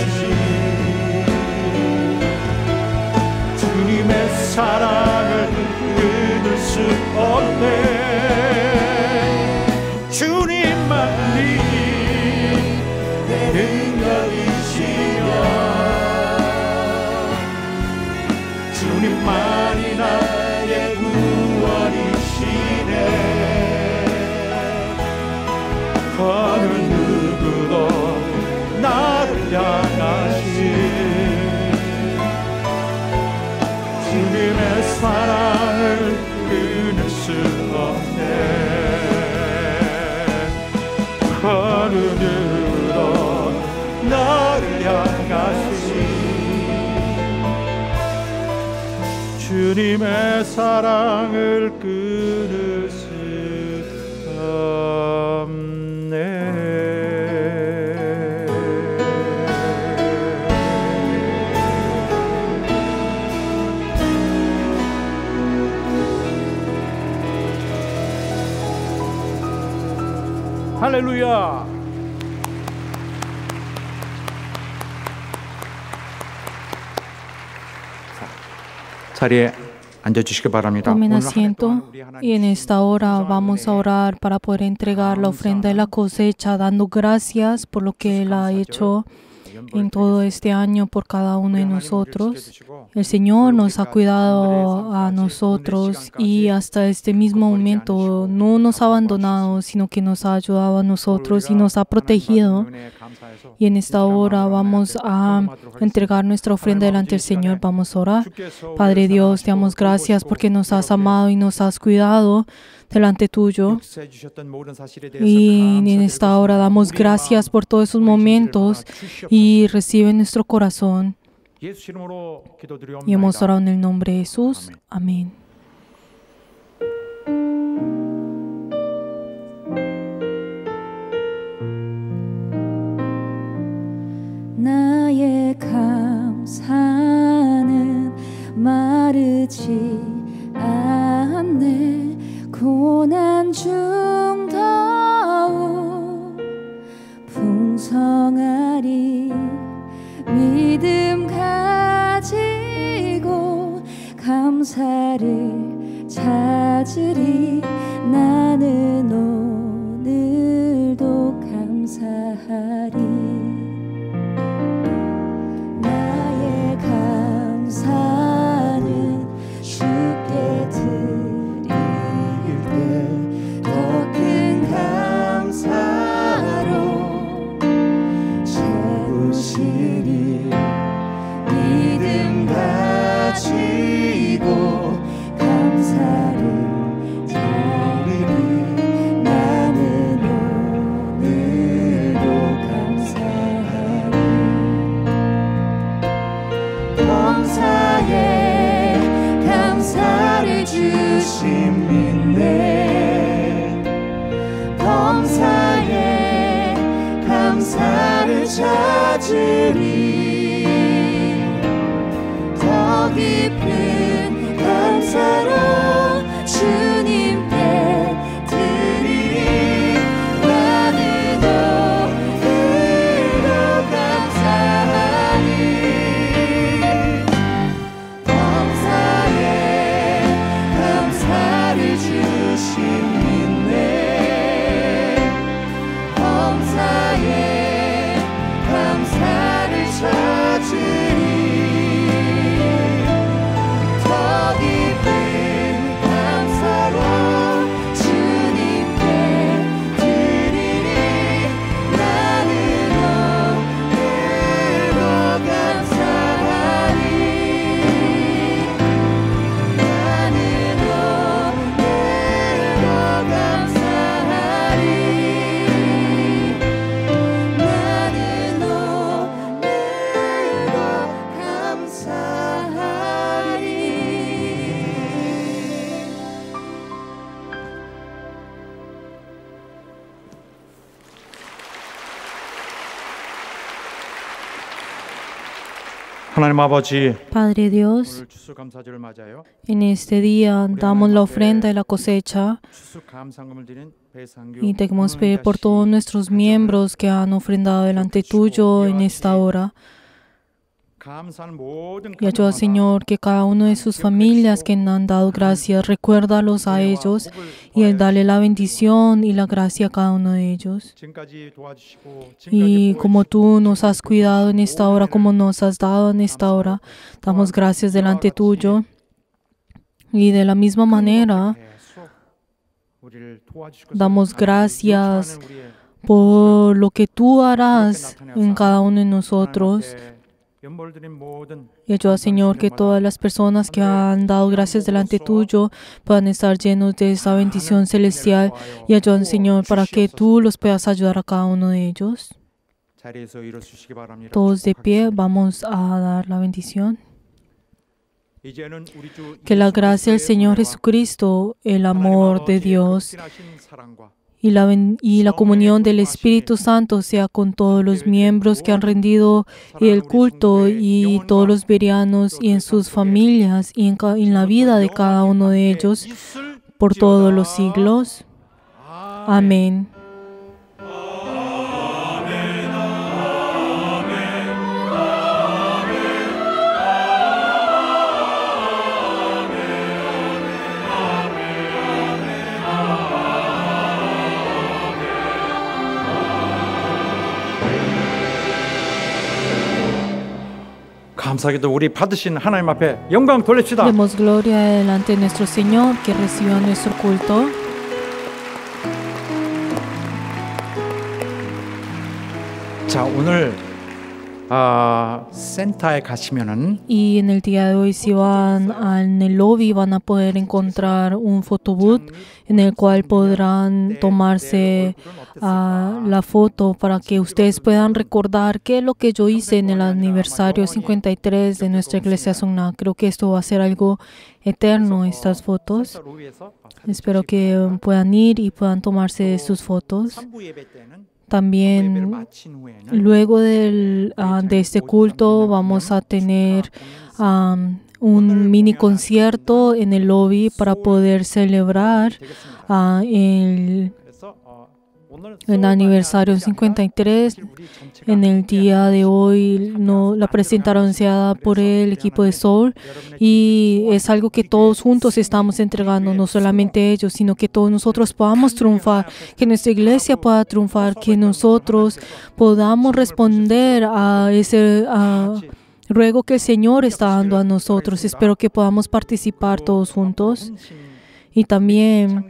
Speaker 5: 주님의 사랑을 끊을 수
Speaker 3: 할렐루야.
Speaker 5: 자리에 앉아주시기 바랍니다.
Speaker 2: Tomen
Speaker 5: 오늘 한 해
Speaker 2: asiento
Speaker 5: 동안 우리 하나님
Speaker 2: y en esta hora vamos a orar para poder entregar la ofrenda y la cosecha, dando gracias por lo que Él ha hecho en todo este año por cada uno de nosotros. El Señor nos ha cuidado a nosotros y hasta este mismo momento no nos ha abandonado, sino que nos ha ayudado a nosotros y nos ha protegido. Y en esta hora vamos a entregar nuestra ofrenda delante del Señor. Vamos a orar. Padre Dios, te damos gracias porque nos has amado y nos has cuidado delante tuyo. Y en esta hora damos gracias por todos esos momentos y recibe nuestro corazón. Y hemos orado en el nombre de Jesús. Amén.
Speaker 6: 나의 감사는 마르지 않네. 고난 중 더욱 풍성하리. 믿음 가지고 감사를 찾으리. 나는 오늘도 감사하리. 나의 감사는 주께 드릴 때 더 큰 감사로 채우시리. 믿음 가지고 감사를 드리리. 나는 오늘도 감사하리. 범사에 감사를 주심 믿네. 범사에 감사를 찾으리. 더 깊은 감사로 주님께 드리리. 나는 오늘도 감사하리. 범사에 감사를 주심 믿네. 범사에 감사를 찾으리. 더 깊은 감사로 주님께 드리리. 나는 오늘도 감사하리. 나는 오늘도 감사하리. 나는 오늘도 감사하리.
Speaker 5: 하나님 아버지,
Speaker 2: Padre Dios,
Speaker 5: 오늘 추수감사절을 맞아요.
Speaker 2: en este día damos la ofrenda y la cosecha
Speaker 5: 추수감사금을 드린 배상규
Speaker 2: y te queremos pedir por todos nuestros miembros que han ofrendado delante tuyo en esta hora.
Speaker 5: 감사한 모든
Speaker 2: Y ayuda, Señor, que cada uno de sus familias que han dado gracias, recuérdalos a ellos y dale la bendición y la gracia a cada uno de ellos.
Speaker 5: 지금까지 도와주시고
Speaker 2: Y como tú nos has cuidado en esta hora, como nos has dado en esta hora, damos gracias delante tuyo. Y de la misma manera, damos gracias por lo que tú harás en cada uno de nosotros. Y ayuda, Señor, que todas las personas que han dado gracias delante tuyo puedan estar llenos de esa bendición celestial. Y ayuda, Señor, para que tú los puedas ayudar a cada uno de ellos. Todos de pie, vamos a dar la bendición.
Speaker 5: 이제는 우리 주
Speaker 2: Que la gracia del
Speaker 5: 예수
Speaker 2: Señor
Speaker 5: 그리스도의
Speaker 2: Jesucristo, el
Speaker 5: 하나님
Speaker 2: amor de
Speaker 5: 아버지의
Speaker 2: Dios
Speaker 5: 극진하신 사랑과
Speaker 2: y la comunión del Espíritu Santo sea con todos los miembros que han rendido el culto y todos los bereanos y en sus familias y en la vida de cada uno de ellos por todos los siglos. Amén.
Speaker 5: 감사하게도 우리 받으신 하나님 앞에 영광 돌립시다.
Speaker 2: Demos gloria delante de nuestro Señor, que reciba nuestro culto.
Speaker 5: 자, 오늘 센터에 가시면은
Speaker 2: Y en el día de hoy, si van en el lobby, van a poder encontrar un photobooth en el cual podrán tomarse la foto para que ustedes puedan recordar qué es lo que yo hice en el aniversario 53 de nuestra iglesia Songna. Creo que esto va a ser algo eterno, estas fotos. Espero que puedan ir y puedan tomarse sus fotos.
Speaker 5: 3부 예배 때는
Speaker 2: También
Speaker 5: 마친 후에는
Speaker 2: luego de este culto vamos a tener un mini concierto en el lobby para poder celebrar el aniversario 53. En el día de hoy la presentaron anunciada por el equipo de Soul y es algo que todos juntos estamos entregando, no solamente ellos, sino que todos nosotros podamos triunfar, que nuestra iglesia pueda triunfar, que nosotros podamos responder a ese ruego que el Señor está dando a nosotros. Espero que podamos participar todos juntos. Y también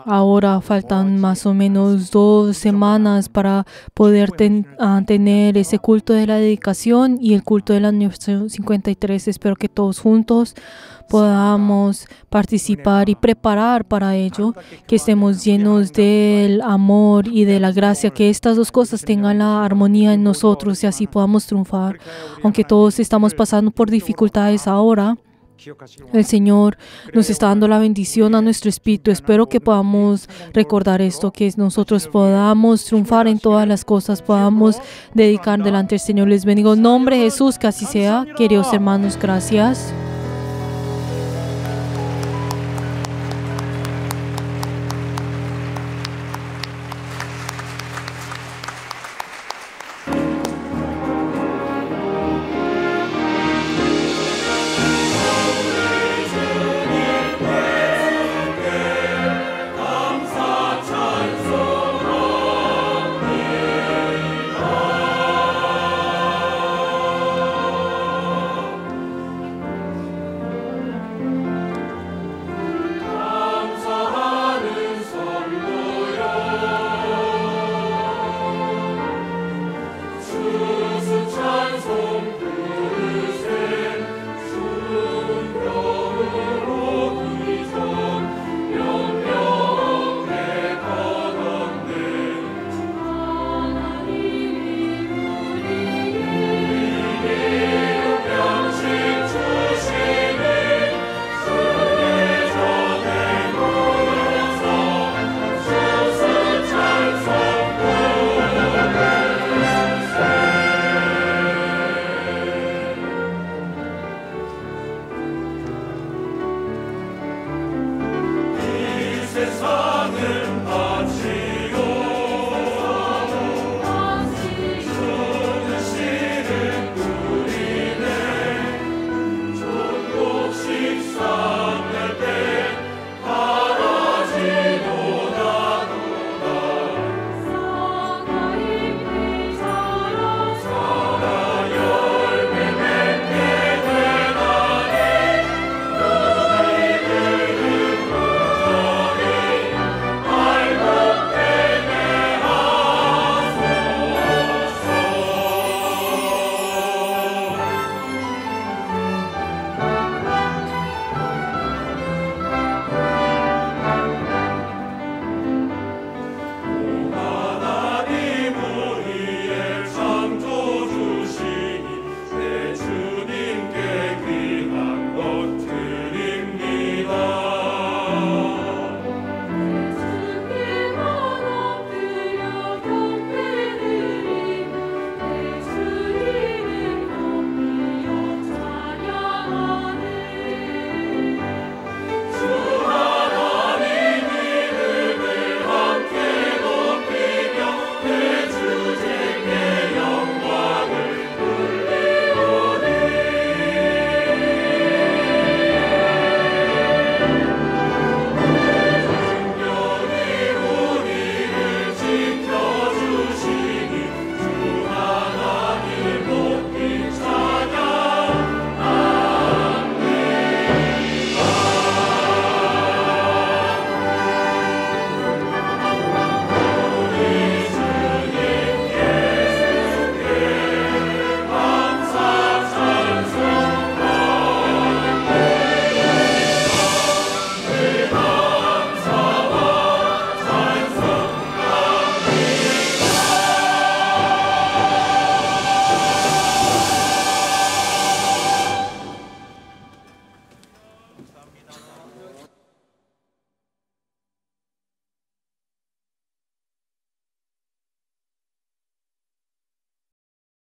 Speaker 2: ahora faltan más o menos 2 semanas para poder tener ese culto de la dedicación y el culto del aniversario 53. Espero que todos juntos podamos participar y preparar para ello, que estemos llenos del amor y de la gracia, que estas 2 cosas tengan la armonía en nosotros y así podamos triunfar. Aunque todos estamos pasando por dificultades ahora, el Señor nos está dando la bendición a nuestro espíritu. Espero que podamos recordar esto, que nosotros podamos triunfar en todas las cosas, podamos dedicar delante del Señor. Les bendigo en nombre de Jesús, que así sea. Queridos hermanos, gracias.